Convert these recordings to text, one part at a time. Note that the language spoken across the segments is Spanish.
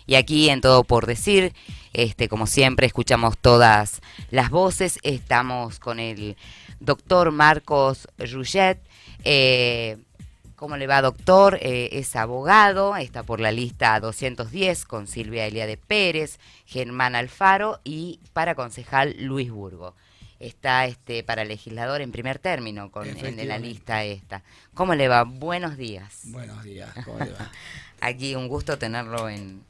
Y aquí en Todo por Decir, como siempre, escuchamos todas las voces. Estamos con el doctor Marcos Rullet. ¿Cómo le va, doctor? Es abogado, está por la lista 210 con Silvia Eliade Pérez, Germán Alfaro y para concejal Luis Burgo. Está para legislador en primer término en la lista esta. ¿Cómo le va? Buenos días. Buenos días, ¿cómo le va? Aquí un gusto tenerlo en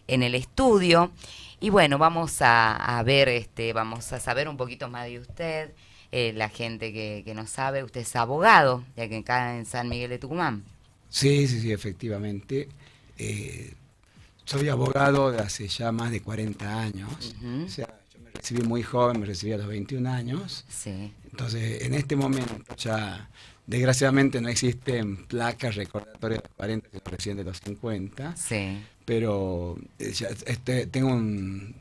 el estudio. Y bueno, vamos a ver, vamos a saber un poquito más de usted. La gente que no sabe, usted es abogado, ya que acá en San Miguel de Tucumán. Sí, efectivamente. Eh, Soy abogado de hace ya más de 40 años. O Ujú. sea, yo me recibí muy joven, me recibí a los 21 años. Sí, Entonces, en este momento ya, desgraciadamente no existen placas recordatorias de los 40, sino recién de los 50. sí, Pero ya, tengo una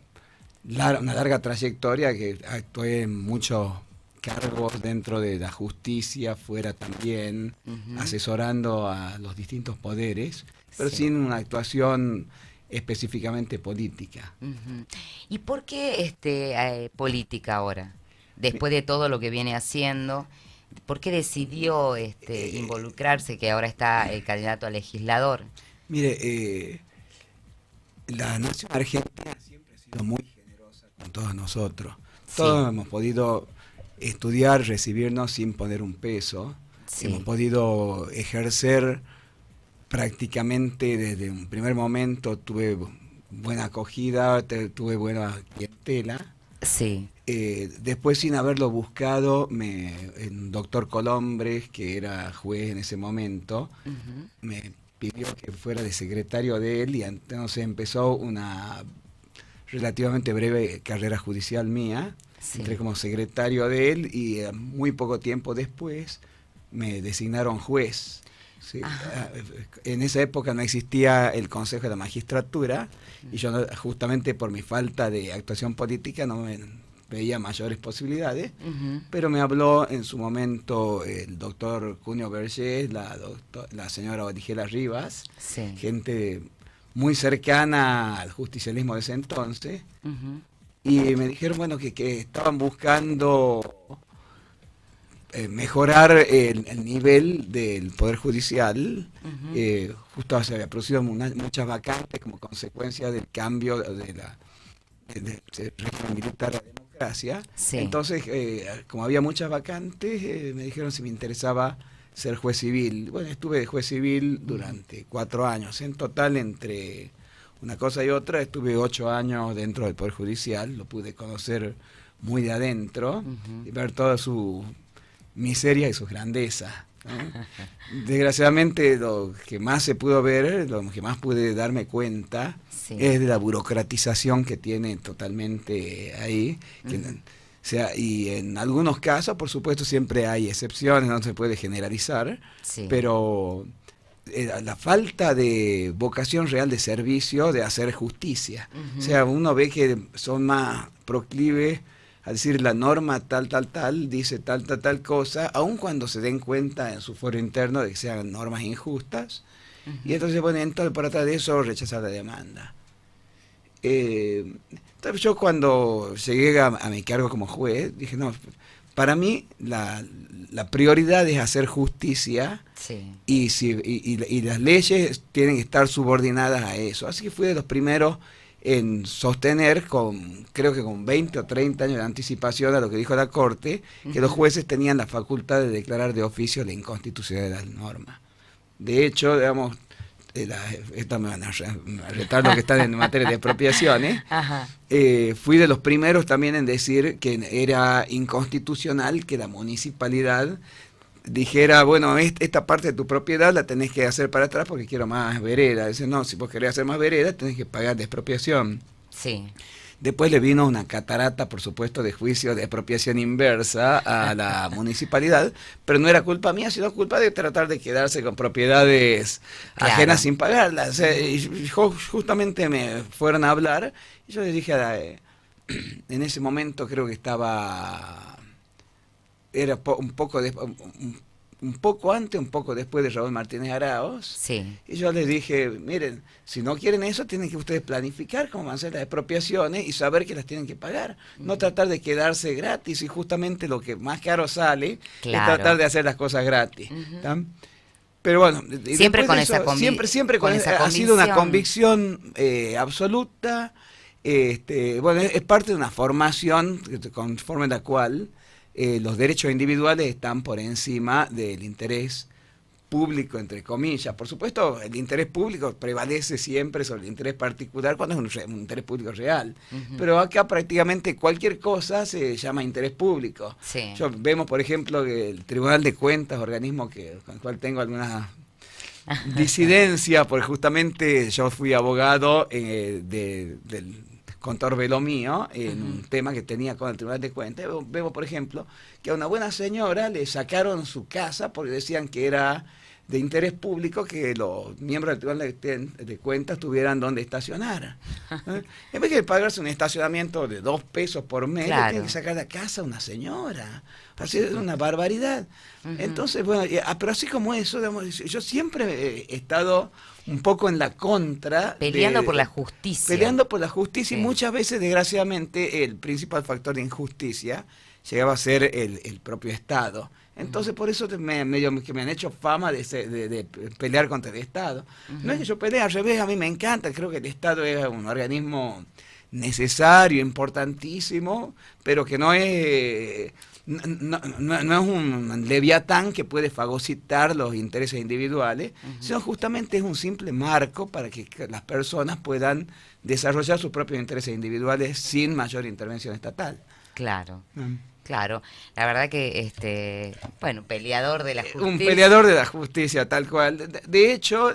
larga trayectoria que actué en muchos cargos dentro de la justicia, fuera también, ujú, asesorando a los distintos poderes, pero sí. sin una actuación específicamente política. Ujú. ¿Y por qué política ahora? Después de todo lo que viene haciendo, ¿por qué decidió Eh, involucrarse, que ahora está el candidato a legislador? Mire, la nación argentina siempre ha sido muy generosa con todos nosotros. Sí, Todos hemos podido estudiar, recibirnos sin poner un peso. Hemos sí. podido ejercer prácticamente desde un primer momento. Tuve buena acogida, tuve buena clientela. Sí. Después, sin haberlo buscado, el doctor Colombres, que era juez en ese momento, Ujú. me pidió que fuera de secretario de él y entonces empezó una relativamente breve carrera judicial mía. Entré Sí. como secretario de él y muy poco tiempo después me designaron juez. Sí, Ajá. en esa época no existía el Consejo de la Magistratura y yo justamente por mi falta de actuación política no me veía mayores posibilidades, Ujú. pero me habló en su momento el doctor Cunio Vergés, la señora Origela Rivas, Sí. gente muy cercana al justicialismo de ese entonces, Ujú. y me dijeron, bueno, que estaban buscando mejorar el nivel del Poder Judicial. Ujú. Justo se había producido muchas vacantes como consecuencia del cambio del régimen militar a la democracia. Sí. Entonces, como había muchas vacantes, me dijeron si me interesaba ser juez civil. Bueno, estuve de juez civil Ujú. durante 4 años. En total, entre una cosa y otra, estuve 8 años dentro del Poder Judicial. Lo pude conocer muy de adentro Ujú. y ver toda su miseria y sus grandezas, ¿no? Desgraciadamente lo que más se pudo ver, lo que más pude darme cuenta, Sí. es de la burocratización que tiene totalmente ahí. Que, o Ujú. sea, y en algunos casos, por supuesto, siempre hay excepciones, no se puede generalizar, Sí. pero la falta de vocación real de servicio, de hacer justicia. O Ujú. sea, uno ve que son más proclives a decir la norma tal, dice tal cosa, aun cuando se den cuenta en su foro interno de que sean normas injustas, y Ujú. entonces, bueno, entonces por atrás de eso rechazar la demanda. Entonces yo cuando llegué a mi cargo como juez, dije, no, para mí la prioridad es hacer justicia Sí. y las leyes tienen que estar subordinadas a eso. Así que fui de los primeros en sostener, creo que con 20 o 30 años de anticipación a lo que dijo la Corte, que los Ujú. jueces tenían la facultad de declarar de oficio la inconstitucionalidad de las normas. De hecho, digamos, esto me van a retar lo que están en materia de expropiaciones. Ajá. Fui de los primeros también en decir que era inconstitucional que la municipalidad dijera, bueno, esta parte de tu propiedad la tenés que hacer para atrás porque quiero más vereda. Dice, no, si vos querés hacer más vereda, tenés que pagar de expropiación. Sí. Después le vino una catarata, por supuesto, de juicio de expropiación inversa a la municipalidad, pero no era culpa mía, sino culpa de tratar de quedarse con propiedades ajenas Claro. sin pagarlas. O sea, Ujú. justamente me fueron a hablar y yo les dije, en ese momento creo que estaba, era un poco un poco antes, un poco después de Raúl Martínez Araoz. Sí. Y yo les dije, miren, si no quieren eso, tienen que ustedes planificar cómo van a ser las expropiaciones y saber que las tienen que pagar. No tratar de quedarse gratis, y justamente lo que más caro sale es tratar de hacer las cosas gratis. Pero bueno, siempre con eso, esa siempre con esa ha sido una convicción absoluta. Bueno, es parte de una formación conforme la cual los derechos individuales están por encima del interés público, entre comillas. Por supuesto, el interés público prevalece siempre sobre el interés particular cuando es un interés público real. Pero acá prácticamente cualquier cosa se llama interés público. Sí. Vemos, por ejemplo, que el Tribunal de Cuentas, organismo con el cual tengo alguna disidencia, porque justamente yo fui abogado del contador Belomío en un tema que tenía con el Tribunal de Cuentas. Vemos, por ejemplo, que a una buena señora le sacaron su casa porque decían que era de interés público que los miembros del Tribunal de Cuentas tuvieran donde estacionar. En vez de pagarse un estacionamiento de 2 pesos por mes, le tienen que sacar la casa a una señora. Así es una barbaridad. Entonces, bueno, pero así como eso, digamos, yo siempre he estado un poco en la contra. Peleando por la justicia. Peleando por la justicia, y muchas veces, desgraciadamente, el principal factor de injusticia llegaba a ser el propio Estado. Entonces, por eso medio que me han hecho fama de pelear contra el Estado. No es que yo pelee, al revés, a mí me encanta, creo que el Estado es un organismo necesario, importantísimo, pero que no es un leviatán que puede fagocitar los intereses individuales, sino justamente es un simple marco para que las personas puedan desarrollar sus propios intereses individuales sin mayor intervención estatal. Claro. Claro, la verdad que, bueno, peleador de la justicia. Un peleador de la justicia, tal cual. De hecho,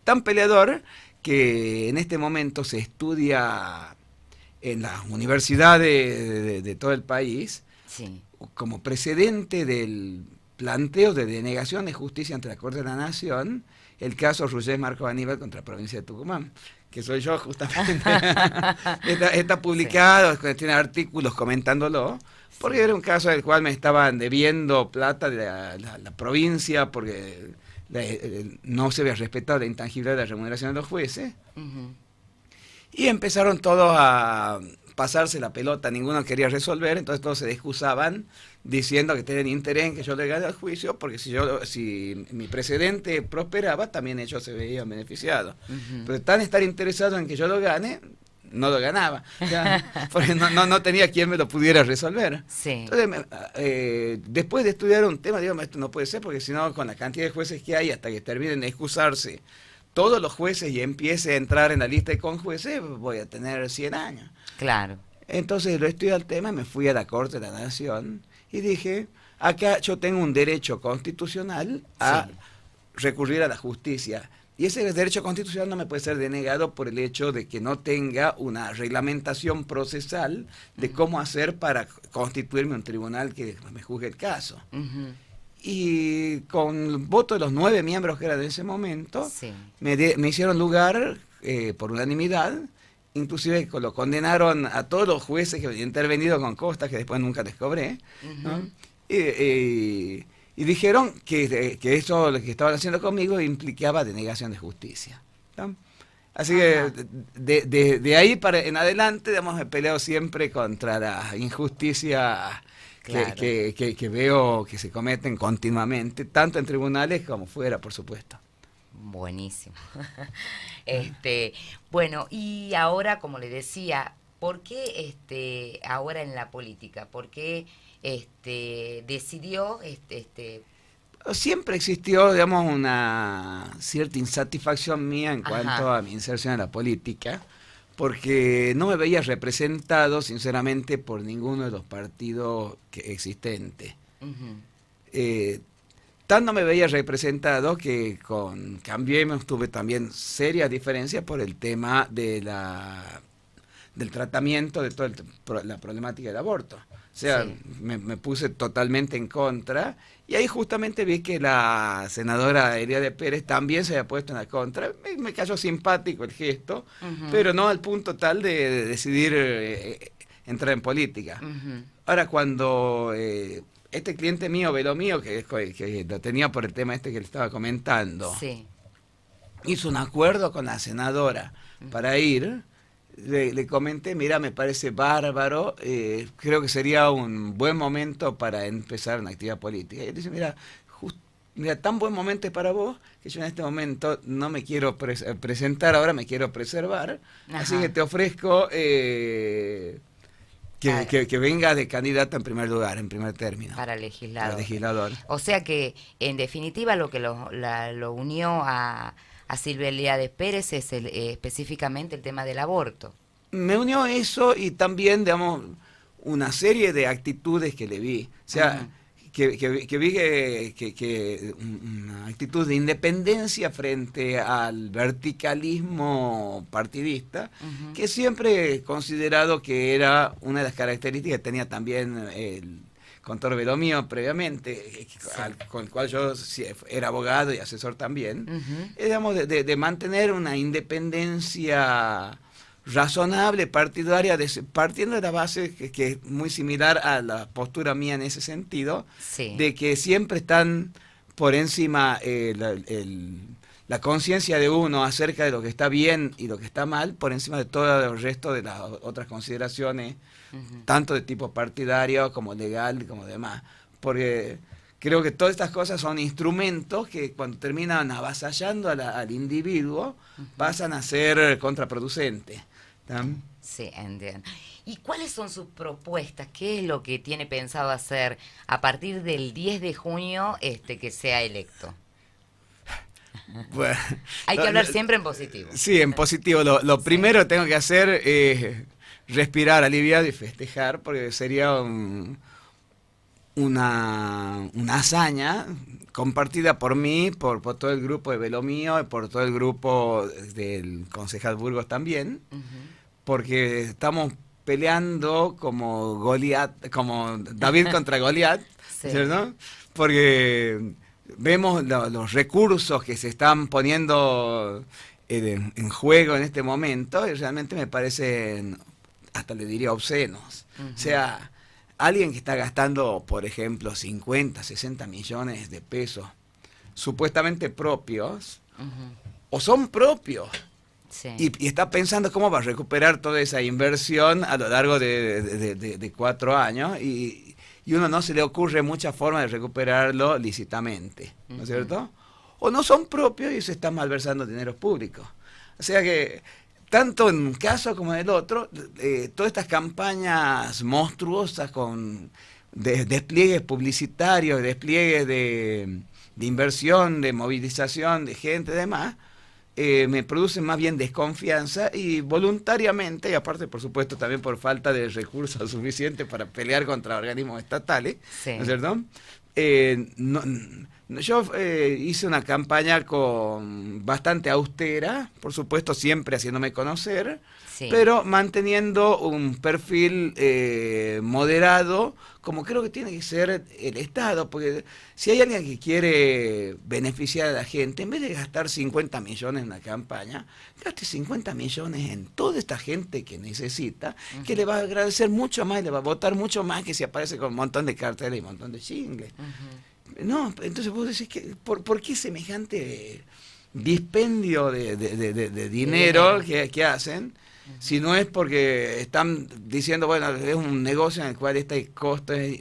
tan peleador que en este momento se estudia en las universidades de todo el país, como precedente del planteo de denegación de justicia ante la Corte de la Nación, el caso Rugés Marcos Aníbal contra la provincia de Tucumán, que soy yo justamente. Está publicado, tiene artículos comentándolo, porque era un caso del cual me estaban debiendo plata de la provincia, porque no se había respetado la intangibilidad de la remuneración de los jueces. Y empezaron todos a pasarse la pelota, ninguno quería resolver, entonces todos se excusaban diciendo que tenían interés en que yo le gane el juicio, porque si mi precedente prosperaba, también ellos se veían beneficiados. Pero tan estar interesado en que yo lo gane, no lo ganaba, porque no tenía quien me lo pudiera resolver. Entonces, después de estudiar un tema, digo, esto no puede ser, porque si no, con la cantidad de jueces que hay, hasta que terminen de excusarse todos los jueces y empiece a entrar en la lista de conjueces, voy a tener 100 años. Claro. Entonces lo estudié el tema, me fui a la Corte de la Nación y dije, acá yo tengo un derecho constitucional a recurrir a la justicia. Y ese derecho constitucional no me puede ser denegado por el hecho de que no tenga una reglamentación procesal de cómo hacer para constituirme un tribunal que me juzgue el caso. Y con el voto de los 9 miembros que eran en ese momento, me hicieron lugar por unanimidad. Inclusive lo condenaron a todos los jueces que habían intervenido con costas que después nunca les cobré, ¿no? Y dijeron que eso, lo que estaban haciendo conmigo, implicaba denegación de justicia, ¿no? Así que de ahí en adelante, digamos, he peleado siempre contra la injusticia que veo que se cometen continuamente, tanto en tribunales como fuera, por supuesto. Buenísimo. Bueno, y ahora, como le decía, ¿por qué ahora en la política? ¿Por qué decidió Siempre existió, digamos, una cierta insatisfacción mía en cuanto a mi inserción en la política, porque no me veía representado, sinceramente, por ninguno de los partidos existentes. Tanto me veía representado que con Cambiemos tuve también serias diferencias por el tema de del tratamiento de toda la problemática del aborto. O sea, me puse totalmente en contra, y ahí justamente vi que la senadora Eliade Pérez también se había puesto en la contra. Me cayó simpático el gesto, pero no al punto tal de decidir entrar en política. Ahora, cuando este cliente mío, Velo Mío, que lo tenía por el tema este que le estaba comentando, Sí. hizo un acuerdo con la senadora para ir. Le comenté, mira, me parece bárbaro, creo que sería un buen momento para empezar una actividad política. Y él dice, mira, mira, tan buen momento es para vos que yo en este momento no me quiero presentar, ahora me quiero preservar, así que te ofrezco que venga de candidata en primer lugar, en primer término. Para legislador. Para legislador. O sea que, en definitiva, lo que lo unió a Silvia Elías Pérez es específicamente el tema del aborto. Me unió eso y también, digamos, una serie de actitudes que le vi. O sea, que vi que una actitud de independencia frente al verticalismo partidista, que siempre he considerado que era una de las características que tenía también el Contor Velo Mío previamente, con el cual yo era abogado y asesor también, digamos, de mantener una independencia razonable, partidaria, partiendo de la base que es muy similar a la postura mía en ese sentido, de que siempre están por encima la conciencia de uno acerca de lo que está bien y lo que está mal, por encima de todo el resto de las otras consideraciones, tanto de tipo partidario como legal como demás, porque creo que todas estas cosas son instrumentos que cuando terminan avasallando al individuo pasan a ser contraproducentes. ¿Tam? Sí, entiendo. ¿Y cuáles son sus propuestas? ¿Qué es lo que tiene pensado hacer a partir del 10 de junio que sea electo? Bueno, hay que hablar siempre en positivo. Sí, en positivo. Lo primero que tengo que hacer es respirar aliviado y festejar, porque sería una hazaña compartida por mí, por todo el grupo de Velo Mío y por todo el grupo del concejal Burgos también, porque estamos peleando como Goliat, como David contra Goliat, ¿cierto? Porque vemos los recursos que se están poniendo en juego en este momento y realmente me parecen, hasta le diría, obscenos. O sea, alguien que está gastando, por ejemplo, 50, 60 millones de pesos supuestamente propios, o son propios, y está pensando cómo va a recuperar toda esa inversión a lo largo de 4 años, y uno no se le ocurre mucha forma de recuperarlo lícitamente, ¿no es cierto? O no son propios y se están malversando dineros públicos. O sea que tanto en un caso como en el otro, todas estas campañas monstruosas con despliegues publicitarios, despliegues de inversión, de movilización de gente y demás, me producen más bien desconfianza y voluntariamente, y aparte por supuesto también por falta de recursos suficientes para pelear contra organismos estatales, ¿no es cierto? Yo hice una campaña bastante austera, por supuesto siempre haciéndome conocer, pero manteniendo un perfil moderado, como creo que tiene que ser el Estado, porque si hay alguien que quiere beneficiar a la gente, en vez de gastar 50 millones en una campaña, gaste 50 millones en toda esta gente que necesita, que le va a agradecer mucho más, le va a votar mucho más que si aparece con un montón de carteles y un montón de jingles. No, entonces vos decís que ¿por qué semejante dispendio de dinero que hacen? Si no es porque están diciendo, bueno, es un negocio en el cual este costo es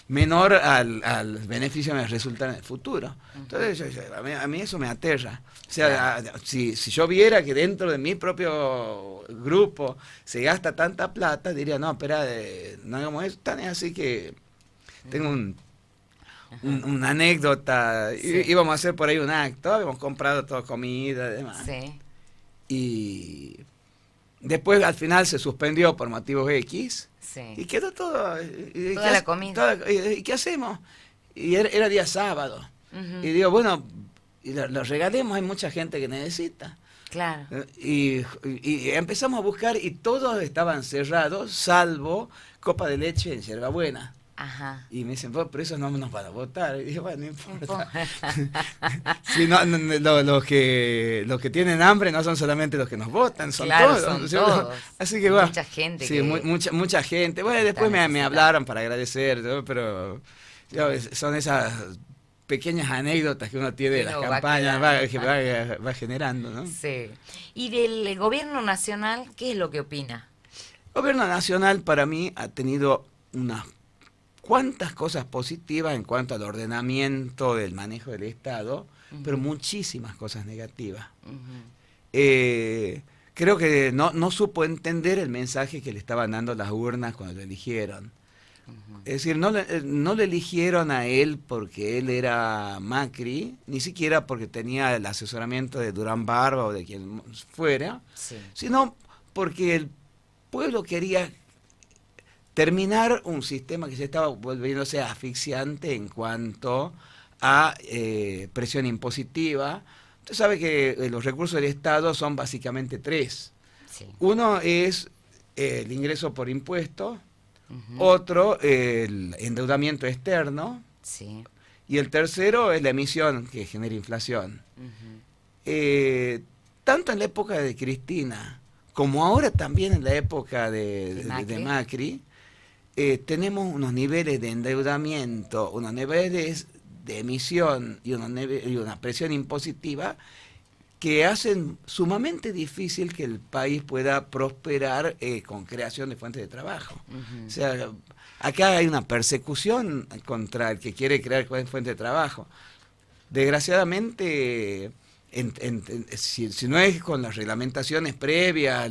menor al beneficio que me resulta en el futuro. Entonces a mí eso me aterra. O sea, si yo viera que dentro de mi propio grupo se gasta tanta plata, diría, no, espera, no hagamos eso. Tan es así que tengo una anécdota. Íbamos a hacer por ahí un acto, habíamos comprado toda comida y demás. Y después al final se suspendió por motivos X y quedó todo. Toda la comida. ¿Y qué hacemos? Y era día sábado. Y digo, bueno, lo regalemos, hay mucha gente que necesita. Claro. Y empezamos a buscar y todos estaban cerrados, salvo Copa de Leche en Yerbabuena. Y me dicen, pero eso no nos van a votar. Y dije, bueno, no importa. Si los que tienen hambre no son solamente los que nos votan, son todos. Son todos. Así que bueno. Mucha gente. Sí, mucha gente. Bueno, después me hablaron para agradecer, ¿no? Pero Son esas pequeñas anécdotas que uno tiene de las Uno campañas, va generando, ¿no? Sí. ¿Y del gobierno nacional, qué es lo que opina? El gobierno nacional para mí ha tenido unas cuantas cosas positivas en cuanto al ordenamiento del manejo del Estado, pero muchísimas cosas negativas. Creo que no supo entender el mensaje que le estaban dando las urnas cuando lo eligieron. Es decir, no le eligieron a él porque él era Macri, ni siquiera porque tenía el asesoramiento de Durán Barba o de quien fuera, Sí. sino porque el pueblo quería terminar un sistema que se estaba volviéndose asfixiante en cuanto a presión impositiva. Usted sabe que los recursos del Estado son básicamente tres. Sí. Uno es el ingreso por impuestos, otro el endeudamiento externo, Sí. y el tercero es la emisión que genera inflación. Tanto en la época de Cristina como ahora también en la época de Macri, tenemos unos niveles de endeudamiento, unos niveles de emisión y una presión impositiva que hacen sumamente difícil que el país pueda prosperar con creación de fuentes de trabajo. O sea, acá hay una persecución contra el que quiere crear fuentes de trabajo. Desgraciadamente, si no es con las reglamentaciones previas,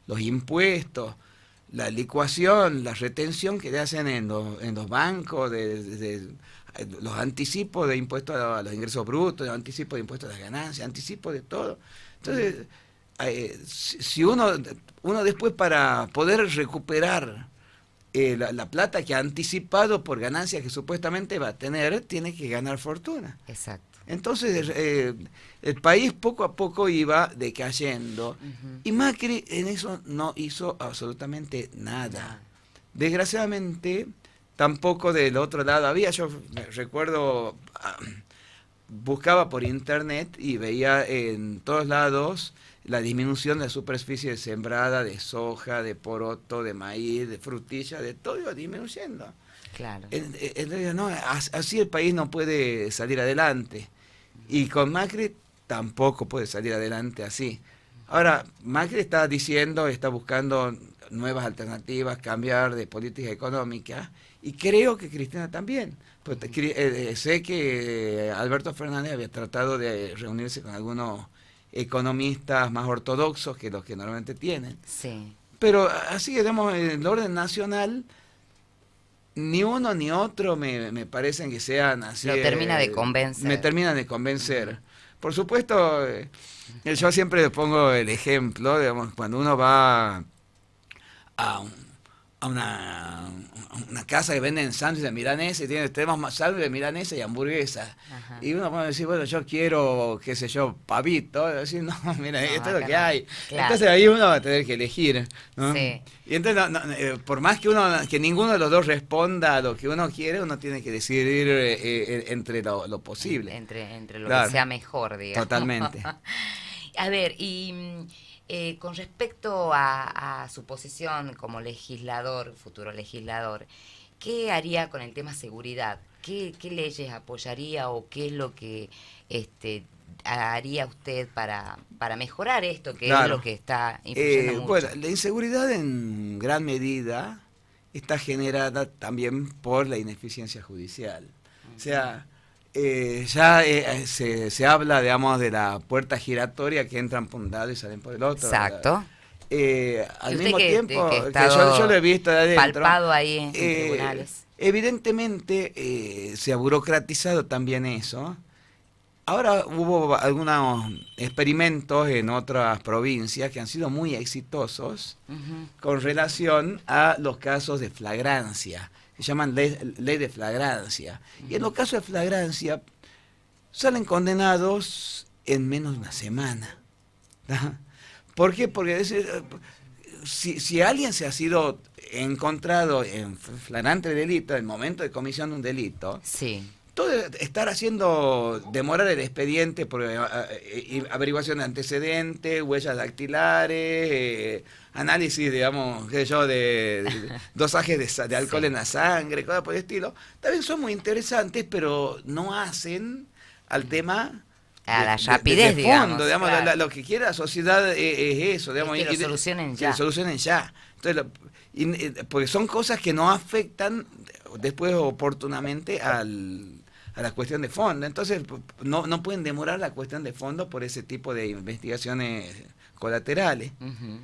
los impuestos, la licuación, la retención que le hacen en los bancos, los anticipos de impuestos a los ingresos brutos, los anticipos de impuestos a las ganancias, anticipos de todo. Entonces, si uno después para poder recuperar la plata que ha anticipado por ganancias que supuestamente va a tener, tiene que ganar fortuna. Exacto. Entonces, el país poco a poco iba decayendo y Macri en eso no hizo absolutamente nada. Desgraciadamente, tampoco del otro lado había. Yo recuerdo, buscaba por internet y veía en todos lados la disminución de la superficie sembrada de soja, de poroto, de maíz, de frutilla, de todo iba disminuyendo. Claro. No, así el país no puede salir adelante. Y con Macri tampoco puede salir adelante así. Ahora, Macri está buscando nuevas alternativas, cambiar de política económica, y creo que Cristina también. Pues, sé que Alberto Fernández había tratado de reunirse con algunos economistas más ortodoxos que los que normalmente tienen. Sí. Pero así, digamos, en el orden nacional, ni uno ni otro me parecen que sean así. Lo termina de convencer. Me terminan de convencer. Por supuesto, yo siempre pongo el ejemplo, digamos, cuando uno va a una casa que venden sándwiches de milanesa y tenemos más sándwiches de milanesa y hamburguesa. Ajá. Y uno puede decir, bueno, yo quiero, qué sé yo, pavito. Y decir, no, mira, No, esto es lo acá que no. hay. Claro. Entonces ahí uno va a tener que elegir, ¿no? Sí. Y entonces, por más que ninguno de los dos responda a lo que uno quiere, uno tiene que decidir entre lo posible. Entre lo Claro. que sea mejor, digamos. Totalmente. A ver, y con respecto a su posición como legislador, futuro legislador, ¿qué haría con el tema seguridad? ¿Qué leyes apoyaría o qué es lo que haría usted para mejorar esto, que es lo que está influyendo mucho? Bueno, la inseguridad en gran medida está generada también por la ineficiencia judicial. O sea, se habla, digamos, de la puerta giratoria, que entran por un lado y salen por el otro. Exacto. Al mismo tiempo, que que yo lo he visto de adentro, palpado ahí en tribunales. Evidentemente se ha burocratizado también eso. Ahora hubo algunos experimentos en otras provincias que han sido muy exitosos con relación a los casos de flagrancia, que se llaman ley de flagrancia. Y en los casos de flagrancia salen condenados en menos de una semana. ¿No? ¿Por qué? Porque si alguien se ha sido encontrado en flagrante delito, en el momento de comisión de un delito, Sí. todo estar haciendo demorar el expediente por averiguación de antecedentes, huellas dactilares, análisis, digamos, qué sé yo, de dosajes de alcohol Sí. en la sangre, cosas por el estilo, también son muy interesantes, pero no hacen al tema A la de rapidez, fondo, digamos, digamos, claro. lo que quiere la sociedad es eso, Es digamos, que lo y solucionen que lo ya. solucionen ya. Entonces, porque son cosas que no afectan después oportunamente a la cuestión de fondo. Entonces, no pueden demorar la cuestión de fondo por ese tipo de investigaciones colaterales. Ujú.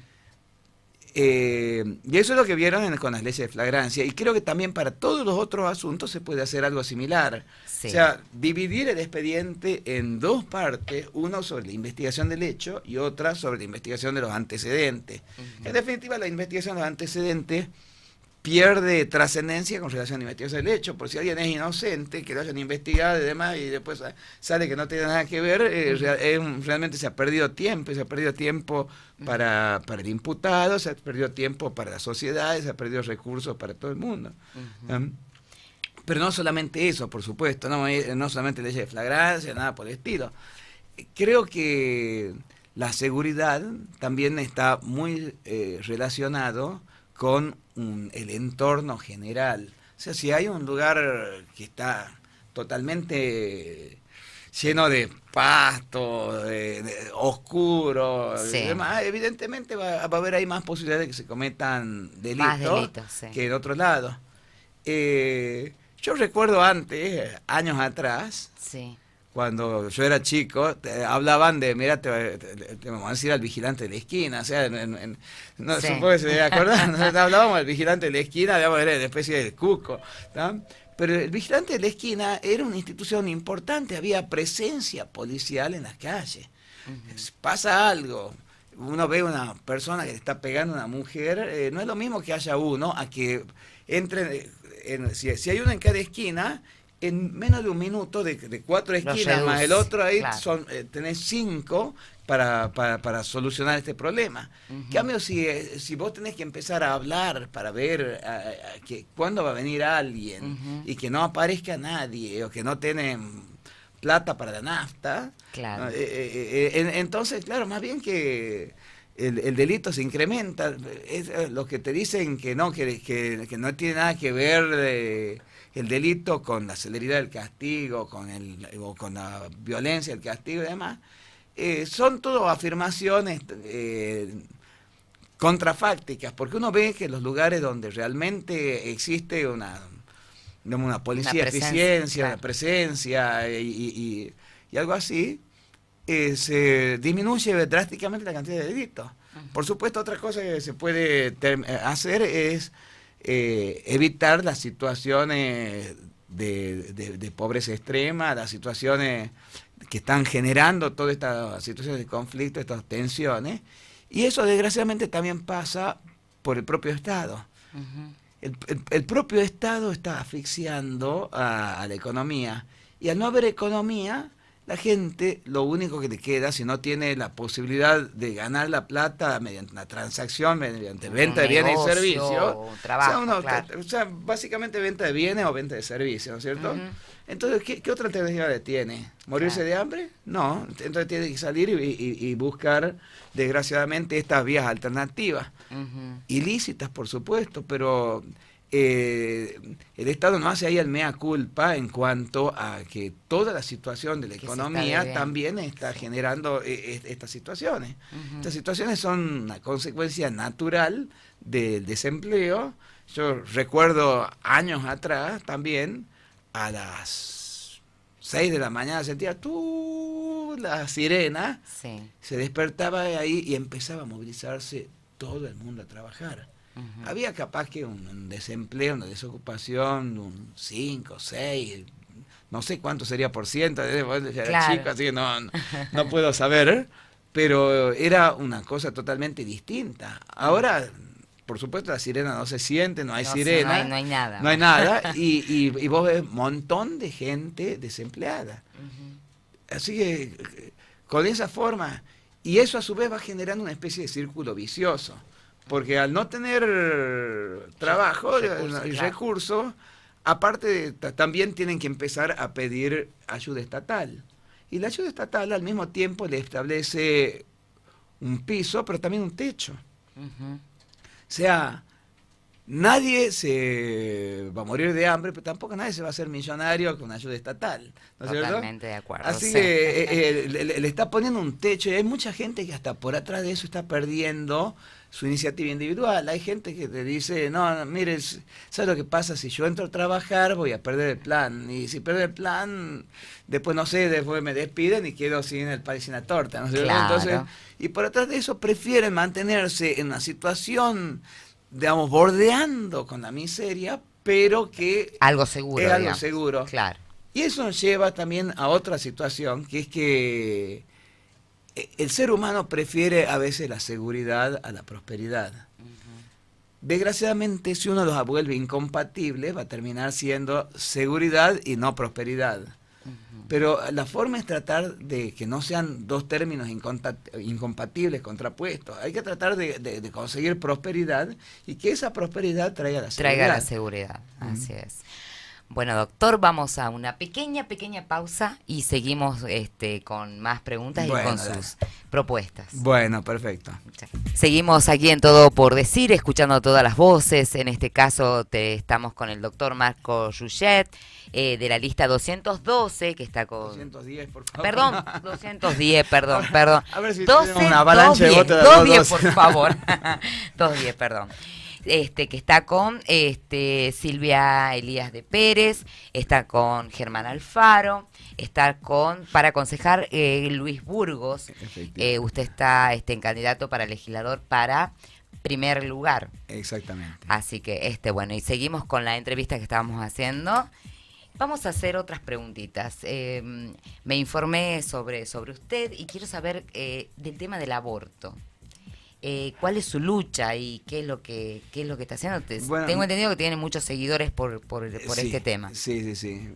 Y eso es lo que vieron con las leyes de flagrancia. Y creo que también para todos los otros asuntos se puede hacer algo similar. O Sí. sea, dividir el expediente en dos partes, uno sobre la investigación del hecho y otra sobre la investigación de los antecedentes. Ujú. En definitiva, la investigación de los antecedentes pierde trascendencia con relación a la investigación del hecho. Por si alguien es inocente, que lo hayan investigado y demás, y después sale que no tiene nada que ver, realmente se ha perdido tiempo para el imputado, se ha perdido tiempo para la sociedad, se ha perdido recursos para todo el mundo. Ujú. ¿Mm? Pero no solamente eso, por supuesto, no solamente leyes de flagrancia, nada por el estilo. Creo que la seguridad también está muy relacionado con el entorno general. O sea, si hay un lugar que está totalmente lleno de pasto, oscuro, y Sí. demás, evidentemente va a haber ahí más posibilidades de que se cometan Más delitos delitos, sí. que en otro lado. Yo recuerdo antes, años atrás, Sí. cuando yo era chico, hablaban de, mira, te vamos a decir al vigilante de la esquina, o sea, no Sí. supongo que se debe acordar, nosotros hablábamos del vigilante de la esquina, digamos, era una especie de cuco, ¿no? Pero el vigilante de la esquina era una institución importante, había presencia policial en las calles. Ujú. Pasa algo, uno ve una persona que le está pegando a una mujer, no es lo mismo que haya uno a que entre, si hay uno en cada esquina, en menos de un minuto de cuatro Los esquinas más el reduce, otro, ahí claro. tenés 5 para solucionar este problema. En Ujú. cambio, si vos tenés que empezar a hablar para ver que cuándo va a venir alguien Ujú. y que no aparezca nadie o que no tienen plata para la nafta, Claro. entonces, claro, más bien que el delito se incrementa. Los que te dicen que no tiene nada que ver el delito con la celeridad del castigo, o con la violencia del castigo y demás, son todo afirmaciones contrafácticas, porque uno ve que los lugares donde realmente existe una Una policía presencia, eficiencia, una claro. presencia y algo así, se disminuye drásticamente la cantidad de delitos. Por supuesto, otra cosa que se puede hacer es evitar las situaciones de pobreza extrema, las situaciones que están generando todas estas situaciones de conflicto, estas tensiones, y eso desgraciadamente también pasa por el propio Estado. Ujú. El propio Estado está asfixiando a la economía, y al no haber economía, la gente lo único que le queda, si no tiene la posibilidad de ganar la plata mediante una transacción, mediante Un venta de bienes y servicios, negocio, un trabajo, claro. o sea, básicamente venta de bienes o venta de servicios, ¿no es cierto? Ujú. Entonces, ¿qué otra alternativa le tiene? ¿Morirse Claro. de hambre? No, entonces tiene que salir y buscar, desgraciadamente, estas vías alternativas Ujú. ilícitas, por supuesto, pero el Estado no hace ahí el mea culpa en cuanto a que toda la situación de la Que se está economía debiendo. también está Sí. generando estas situaciones. Ujú. Estas situaciones son una consecuencia natural del desempleo. Yo recuerdo años atrás también, a las 6 de la mañana sentía la sirena, Sí. se despertaba de ahí y empezaba a movilizarse todo el mundo a trabajar. Ujú. Había capaz que un desempleo, una desocupación, un 5, 6, no sé cuánto sería por ciento, ya era Claro. chico, así que no puedo saber, pero era una cosa totalmente distinta. Ahora, por supuesto, la sirena no se siente, no hay No sé, sirena, no hay nada. no hay nada, y vos ves un montón de gente desempleada. Ujú. Así que con esa forma, y eso a su vez va generando una especie de círculo vicioso, porque al no tener trabajo Recursos, y claro. recursos, Aparte, también tienen que empezar a pedir ayuda estatal. Y la ayuda estatal al mismo tiempo le establece un piso, pero también un techo. Ujú. O sea, nadie se va a morir de hambre, pero tampoco nadie se va a hacer millonario con ayuda estatal, ¿no es cierto? Totalmente de acuerdo, Así sí. que le está poniendo un techo y hay mucha gente que hasta por atrás de eso está perdiendo su iniciativa individual. Hay gente que te dice, no, mire, ¿sabes lo que pasa? Si yo entro a trabajar voy a perder el plan. Y si pierdo el plan, después no sé, después me despiden y quedo sin el pan y sin la torta, ¿no es cierto? Entonces, Claro. y por atrás de eso prefieren mantenerse en una situación, digamos, bordeando con la miseria, pero que Algo es seguro, algo digamos. seguro. Claro. Y eso nos lleva también a otra situación, que es que el ser humano prefiere a veces la seguridad a la prosperidad. Desgraciadamente, si uno los vuelve incompatibles, va a terminar siendo seguridad y no prosperidad. Pero la forma es tratar de que no sean dos términos incompatibles, contrapuestos. Hay que tratar de conseguir prosperidad y que esa prosperidad traiga la Traiga la seguridad. seguridad, así es. Bueno, doctor, vamos a una pequeña pausa y seguimos con más preguntas y con Bueno, sus propuestas. bueno, perfecto. Seguimos aquí en Todo por Decir, escuchando todas las voces. En este caso estamos con el doctor Marco Yujet, de la lista 212, que está con... 210, por favor. Perdón, 210, perdón. A ver si 12, tenemos una avalancha de 210, votos de 210, 212. por favor. 210, perdón. Que está con Silvia Elías de Pérez, está con Germán Alfaro, está para aconsejar Luis Burgos. Usted está en candidato para legislador para primer lugar. Exactamente. Así que bueno, y seguimos con la entrevista que estábamos haciendo. Vamos a hacer otras preguntitas. Me informé sobre usted y quiero saber del tema del aborto. ¿Cuál es su lucha y qué es lo que está haciendo? Bueno, tengo entendido que tiene muchos seguidores por sí, este tema. Sí.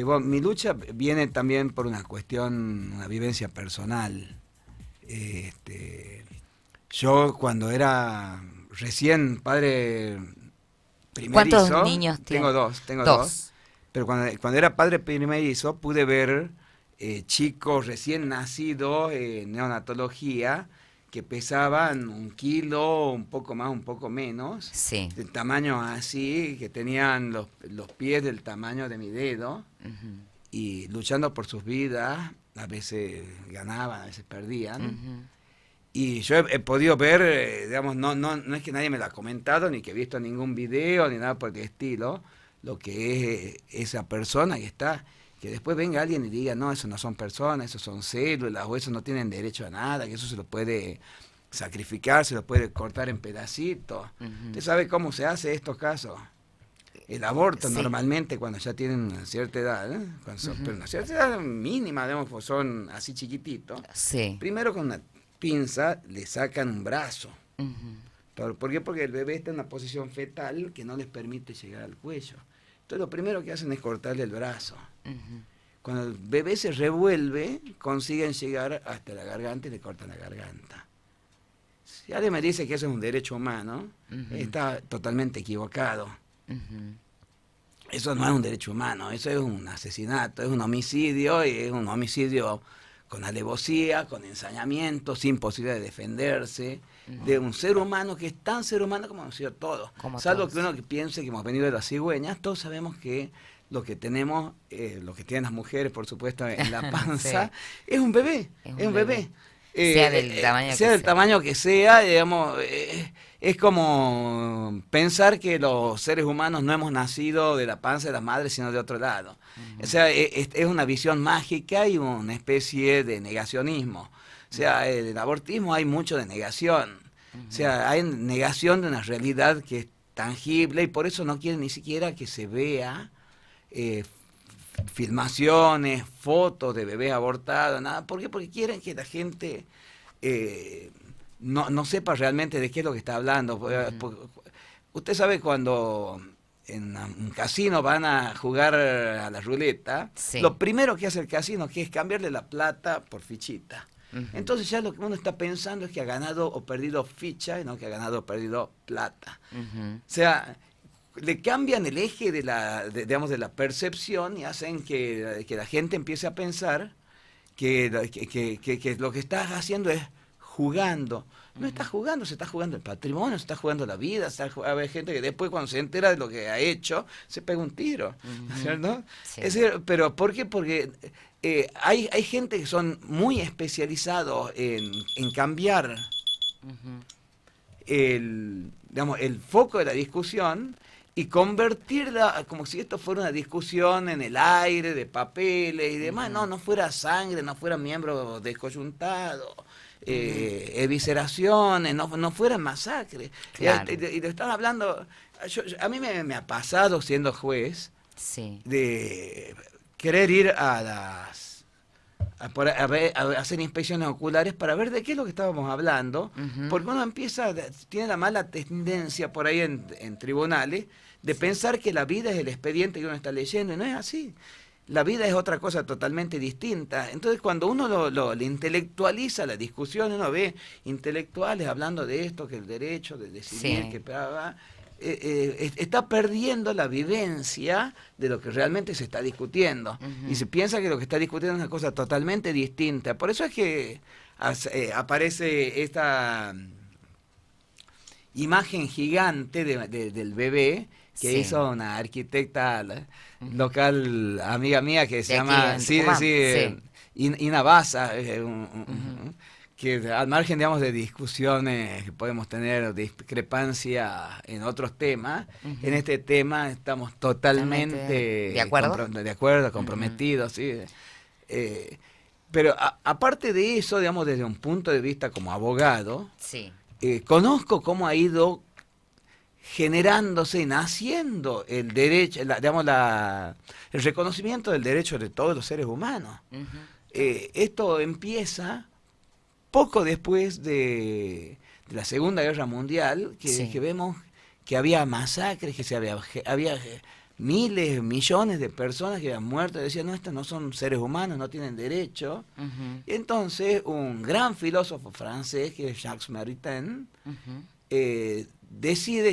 Bueno, mi lucha viene también por una cuestión, una vivencia personal. Yo cuando era recién padre primerizo... ¿Cuántos niños tiene? Tengo dos. Pero cuando era padre primerizo pude ver chicos recién nacidos en neonatología que pesaban 1 kilo, un poco más, un poco menos, Sí. de tamaño así, que tenían los pies del tamaño de mi dedo, y luchando por sus vidas, a veces ganaban, a veces perdían. Y yo he podido ver, digamos, no es que nadie me lo ha comentado, ni que he visto ningún video, ni nada por el estilo, lo que es esa persona que está, que después venga alguien y diga, no, eso no son personas, eso son células, o eso no tienen derecho a nada, que eso se lo puede sacrificar, se lo puede cortar en pedacitos. ¿Usted sabe cómo se hace estos casos? El aborto normalmente cuando ya tienen una cierta edad, pero una cierta edad mínima, digamos, pues son así chiquititos. Sí. Primero con una pinza le sacan un brazo. ¿Por qué? Porque el bebé está en una posición fetal que no les permite llegar al cuello. Entonces lo primero que hacen es cortarle el brazo. Cuando el bebé se revuelve, consiguen llegar hasta la garganta y le cortan la garganta. Si alguien me dice que eso es un derecho humano, está totalmente equivocado. Eso no es un derecho humano, eso es un asesinato, es un homicidio, y es un homicidio con alevosía, con ensañamiento, sin posibilidad de defenderse, de un ser humano que es tan ser humano como hemos sido todos. Salvo que uno que piense que hemos venido de las cigüeñas, todos sabemos que lo que tenemos, lo que tienen las mujeres, por supuesto, en la panza, es un bebé, es un bebé. Sea del tamaño que sea, digamos, es como pensar que los seres humanos no hemos nacido de la panza de las madres, sino de otro lado. O sea, es una visión mágica y una especie de negacionismo. O sea, en el abortismo hay mucho de negación. O sea, hay negación de una realidad que es tangible y por eso no quieren ni siquiera que se vea filmaciones, fotos de bebés abortados, nada. ¿Por qué? Porque quieren que la gente no sepa realmente de qué es lo que está hablando. Usted sabe cuando en un casino van a jugar a la ruleta, lo primero que hace el casino que es cambiarle la plata por fichita. Entonces ya lo que uno está pensando es que ha ganado o perdido ficha y no que ha ganado o perdido plata. O sea, le cambian el eje digamos, de la percepción y hacen que la gente empiece a pensar que lo que estás haciendo es jugando. No está jugando, se está jugando el patrimonio, se está jugando la vida. A ver, gente que después cuando se entera de lo que ha hecho, se pega un tiro, ¿cierto? Sí. Es decir, ¿pero por qué? Porque hay gente que son muy especializados en cambiar digamos, el foco de la discusión y convertirla como si esto fuera una discusión en el aire, de papeles y demás. No fuera sangre, no fuera miembros descoyuntados, evisceraciones, no fuera masacre. Claro. Y le están hablando, a mí me ha pasado siendo juez Sí. de querer ir a hacer inspecciones oculares para ver de qué es lo que estábamos hablando, porque uno tiene la mala tendencia por ahí en tribunales de pensar que la vida es el expediente que uno está leyendo, y no es así. La vida es otra cosa totalmente distinta. Entonces, cuando uno le intelectualiza la discusión, uno ve intelectuales hablando de esto, que el derecho de decidir, Sí. está perdiendo la vivencia de lo que realmente se está discutiendo. Y se piensa que lo que está discutiendo es una cosa totalmente distinta. Por eso es que aparece esta imagen gigante del bebé que hizo una arquitecta local, amiga mía, que se llama Ina Baza, que al margen, digamos, de discusiones que podemos tener, discrepancia en otros temas, en este tema estamos totalmente de acuerdo, comprometidos, ¿sí? Pero aparte de eso, digamos, desde un punto de vista como abogado, sí. Conozco cómo ha ido generándose y naciendo el derecho, el reconocimiento del derecho de todos los seres humanos. Esto empieza poco después de la Segunda Guerra Mundial, que vemos que había masacres, que había miles, millones de personas que habían muerto y decían, no, estos no son seres humanos, no tienen derecho. Y entonces un gran filósofo francés, que es Jacques Maritain,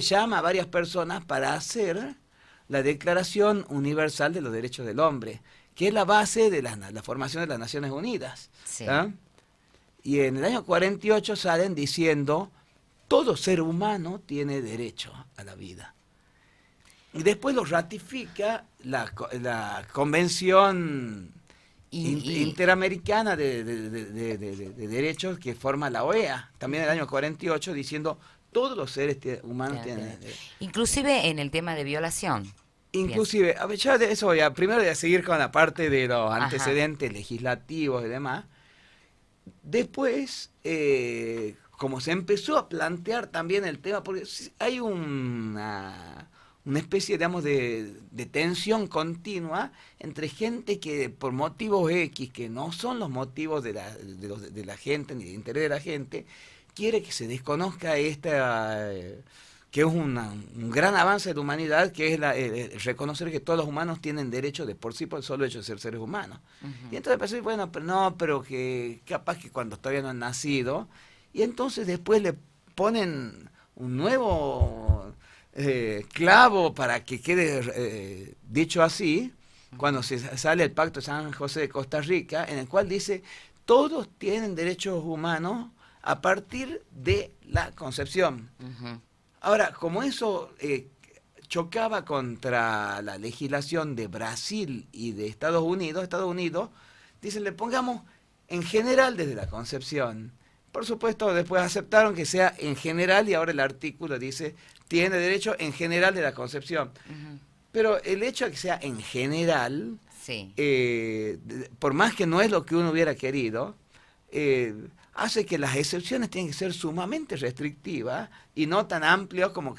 llama a varias personas para hacer la Declaración Universal de los Derechos del Hombre, que es la base de la formación de las Naciones Unidas. Sí. Y en el año 48 salen diciendo, todo ser humano tiene derecho a la vida. Y después lo ratifica la Convención Interamericana de Derechos, que forma la OEA, también en el año 48, diciendo todos los seres humanos tienen derecho. Inclusive en el tema de violación. Inclusive, a ver, ya de eso primero voy a seguir con la parte de los antecedentes legislativos y demás. Después, como se empezó a plantear también el tema, porque hay una especie, digamos, de tensión continua entre gente que por motivos X, que no son los motivos de la gente, ni de interés de la gente, quiere que se desconozca que es un gran avance de la humanidad, que es reconocer que todos los humanos tienen derecho de por sí por el solo hecho de ser seres humanos. Y entonces pensé, bueno, pero que capaz que cuando todavía no han nacido, y entonces después le ponen un nuevo clavo para que quede dicho así, cuando sale el Pacto de San José de Costa Rica, en el cual dice, todos tienen derechos humanos a partir de la concepción. Ahora, como eso chocaba contra la legislación de Brasil y de Estados Unidos, dicen, le pongamos en general desde la concepción. Por supuesto, después aceptaron que sea en general y ahora el artículo dice, tiene derecho en general de la concepción. Pero el hecho de que sea en general, por más que no es lo que uno hubiera querido, hace que las excepciones tienen que ser sumamente restrictivas y no tan amplios como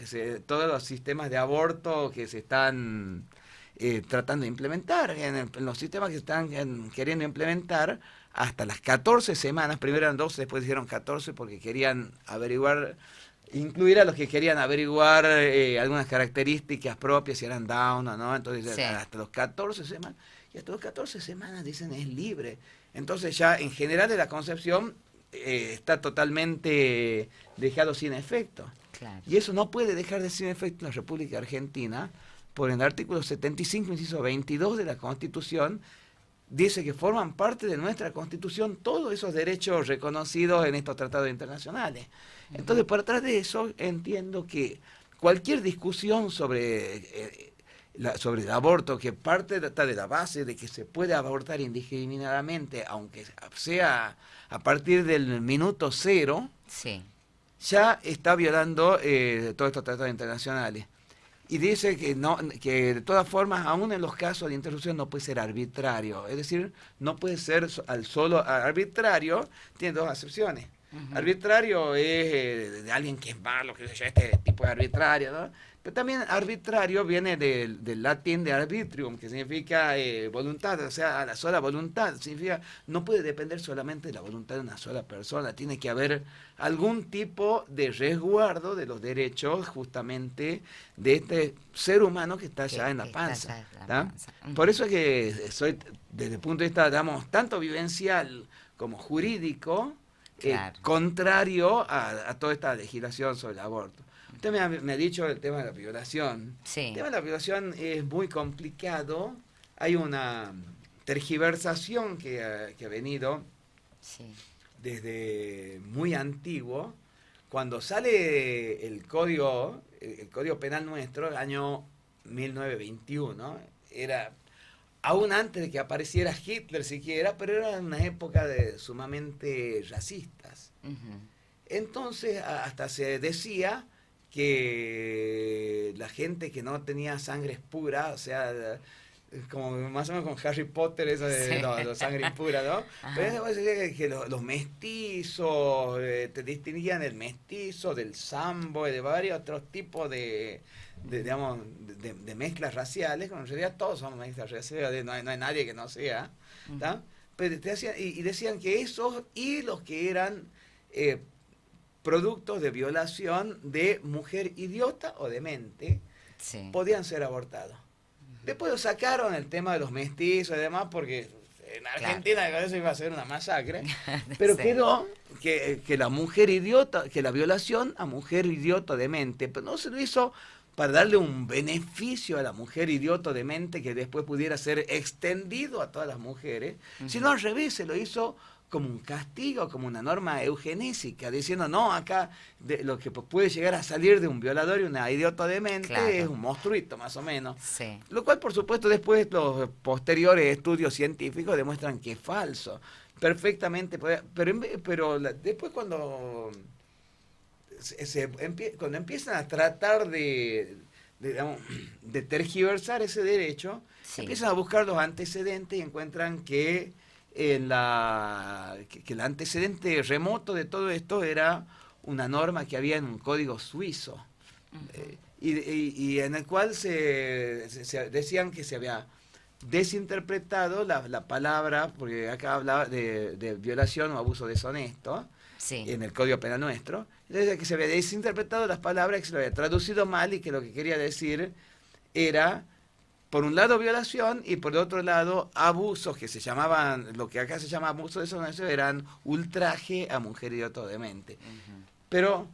todos los sistemas de aborto que se están tratando de implementar. En los sistemas que están queriendo implementar, hasta las 14 semanas, primero eran 12, después dijeron 14 porque querían incluir a los que querían averiguar algunas características propias, si eran Down o no, entonces hasta los 14 semanas, y hasta los 14 semanas dicen es libre. Entonces ya en general de la concepción está totalmente dejado sin efecto. Claro. Y eso no puede dejar de sin efecto en la República Argentina, por el artículo 75, inciso 22 de la Constitución, dice que forman parte de nuestra Constitución todos esos derechos reconocidos en estos tratados internacionales. Entonces, por atrás de eso, entiendo que cualquier discusión sobre sobre el aborto, que parte de la base de que se puede abortar indiscriminadamente, aunque sea a partir del minuto cero, Sí. ya está violando todos estos tratados internacionales. Y dice que no, que de todas formas, aún en los casos de interrupción no puede ser arbitrario. Es decir, no puede ser al solo arbitrario, tiene dos acepciones. Arbitrario es de alguien que es malo, que es este tipo de arbitrario, ¿no? Pero también arbitrario viene del latín de arbitrium, que significa voluntad, o sea, a la sola voluntad. Significa, no puede depender solamente de la voluntad de una sola persona, tiene que haber algún tipo de resguardo de los derechos justamente de este ser humano que está allá en la panza. Por eso es que soy, desde el punto de vista, digamos, tanto vivencial como jurídico, claro, contrario a toda esta legislación sobre el aborto. Usted me ha dicho el tema de la violación. Sí. El tema de la violación es muy complicado. Hay una tergiversación que ha venido desde muy antiguo. Cuando sale el código penal nuestro, el año 1921, era aún antes de que apareciera Hitler siquiera, pero era una época sumamente racistas. Entonces hasta se decía que la gente que no tenía sangre pura, o sea, como más o menos con Harry Potter, eso de la sangre pura, ¿no? Pero que los mestizos, te distinguían el mestizo, del sambo y de varios otros tipos de mezclas raciales, cuando en realidad todos somos mezclas raciales, no hay nadie que no sea, ¿tá? Pero y decían que esos y los que eran productos de violación de mujer idiota o demente, podían ser abortados. Después lo sacaron el tema de los mestizos y demás, porque en Argentina eso iba a ser una masacre, pero quedó que la mujer idiota, que la violación a mujer idiota o demente, pero no se lo hizo para darle un beneficio a la mujer idiota o demente que después pudiera ser extendido a todas las mujeres, sino al revés, se lo hizo como un castigo, como una norma eugenésica, diciendo, no, acá lo que puede llegar a salir de un violador y una idiota demente es un monstruito, más o menos. Lo cual, por supuesto, después los posteriores estudios científicos demuestran que es falso. Perfectamente, pero después cuando cuando empiezan a tratar de tergiversar ese derecho, empiezan a buscar los antecedentes y encuentran que el antecedente remoto de todo esto era una norma que había en un código suizo, y en el cual se decían que se había desinterpretado la palabra, porque acá hablaba de violación o abuso deshonesto, en el Código Penal nuestro, entonces que se había desinterpretado las palabras, que se lo había traducido mal y que lo que quería decir era, por un lado, violación, y por otro lado, abusos que se llamaban, lo que acá se llama abuso deshonesto, eran ultraje a mujer idiota o demente. Pero,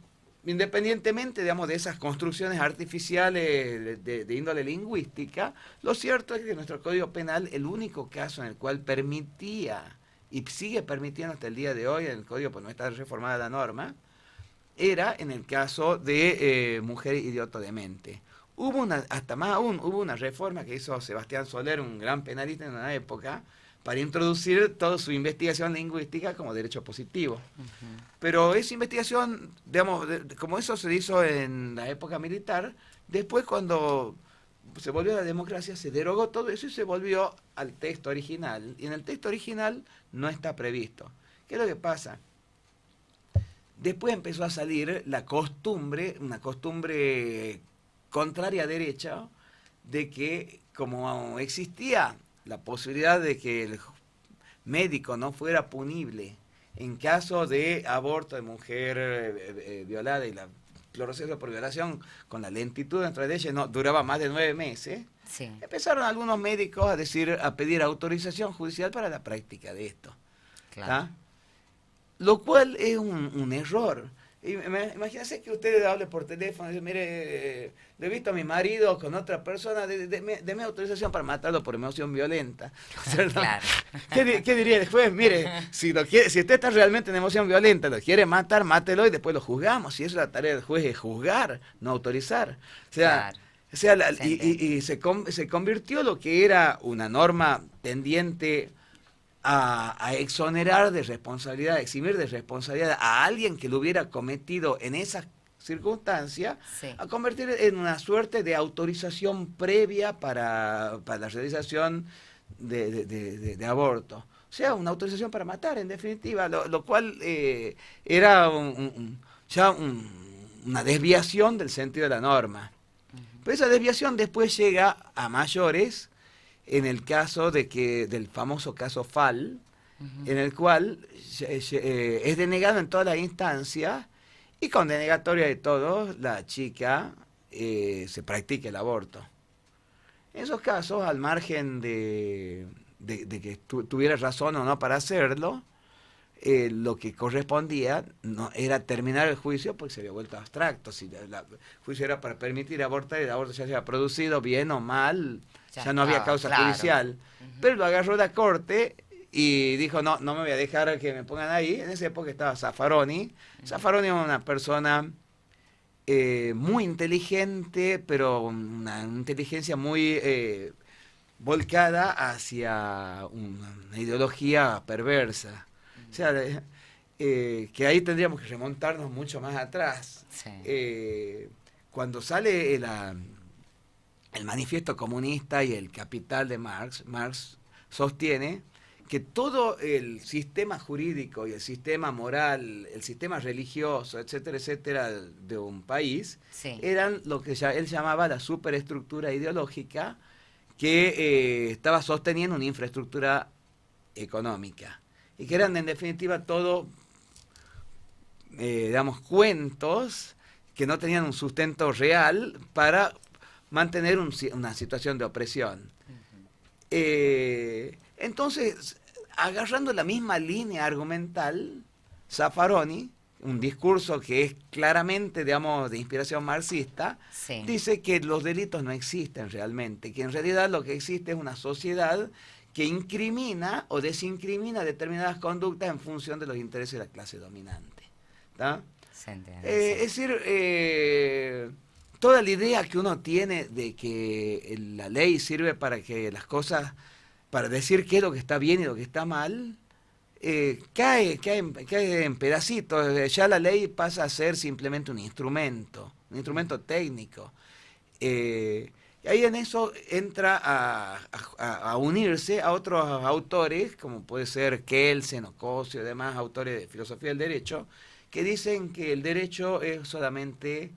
independientemente, digamos, de esas construcciones artificiales de índole lingüística, lo cierto es que nuestro Código Penal, el único caso en el cual permitía, y sigue permitiendo hasta el día de hoy, en el Código, pues no está reformada la norma, era en el caso de mujer idiota o demente. Hubo hubo una reforma que hizo Sebastián Soler, un gran penalista en una época, para introducir toda su investigación lingüística como derecho positivo. Pero esa investigación, digamos, como eso se hizo en la época militar, después cuando se volvió a la democracia se derogó todo eso y se volvió al texto original. Y en el texto original no está previsto. ¿Qué es lo que pasa? Después empezó a salir la costumbre, una costumbre contraria a derecha, de que como existía la posibilidad de que el médico no fuera punible en caso de aborto de mujer violada y el proceso por violación con la lentitud de nuestra ley no duraba más de 9 meses, empezaron algunos médicos a pedir autorización judicial para la práctica de esto. lo cual es un error. Imagínense que usted hable por teléfono y dice, mire, le he visto a mi marido con otra persona, deme autorización para matarlo por emoción violenta. O sea, Claro. ¿qué diría el juez? Mire, si usted está realmente en emoción violenta, lo quiere matar, mátelo y después lo juzgamos. Si eso es la tarea del juez, es juzgar, no autorizar. O sea, Claro. o sea Se entiende. y se convirtió lo que era una norma tendiente a exonerar de responsabilidad, a eximir de responsabilidad a alguien que lo hubiera cometido en esa circunstancia, Sí. a convertir en una suerte de autorización previa para la realización de aborto. O sea, una autorización para matar, en definitiva, lo cual era una desviación del sentido de la norma. Pero esa desviación después llega a mayores en el caso del famoso caso Fall, en el cual es denegado en todas las instancias y con denegatoria de todo, la chica se practica el aborto. En esos casos, al margen de que tuviera razón o no para hacerlo, lo que correspondía no era terminar el juicio porque se había vuelto abstracto. Si el juicio era para permitir abortar, el aborto ya se había producido, bien o mal, ya no había causa judicial. Pero lo agarró la corte y dijo, no me voy a dejar que me pongan ahí. En esa época estaba Zaffaroni. Zaffaroni era una persona muy inteligente, pero una inteligencia muy volcada hacia una ideología perversa. O sea, que ahí tendríamos que remontarnos mucho más atrás. Sí. Cuando sale el manifiesto comunista y el Capital de Marx sostiene que todo el sistema jurídico y el sistema moral, el sistema religioso, etcétera, etcétera, de un país, Sí. eran lo que él llamaba la superestructura ideológica que estaba sosteniendo una infraestructura económica. Y que eran, en definitiva, todo, digamos, cuentos que no tenían un sustento real para mantener una situación de opresión. Entonces, agarrando la misma línea argumental, Zaffaroni, un discurso que es claramente, digamos, de inspiración marxista, Sí. dice que los delitos no existen realmente, que en realidad lo que existe es una sociedad que incrimina o desincrimina determinadas conductas en función de los intereses de la clase dominante. ¿Tá? Se entiende, Es decir, toda la idea que uno tiene de que la ley sirve para que las cosas, para decir qué es lo que está bien y lo que está mal, cae en pedacitos. Ya la ley pasa a ser simplemente un instrumento técnico. Y ahí en eso entra a unirse a otros autores, como puede ser Kelsen o Cosio y demás autores de filosofía del derecho, que dicen que el derecho es solamente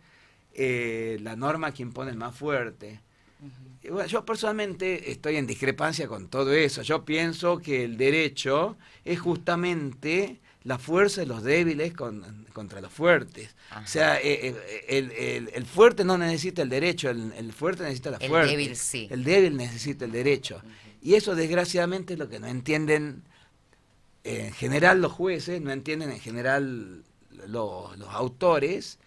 la norma que impone el más fuerte. Y bueno, yo personalmente estoy en discrepancia con todo eso. Yo pienso que el derecho es justamente la fuerza de los débiles contra los fuertes. Ajá. O sea, el fuerte no necesita el derecho, el fuerte necesita la fuerza. El débil sí. El débil necesita el derecho. Y eso desgraciadamente es lo que no entienden en general los jueces, no entienden en general los autores.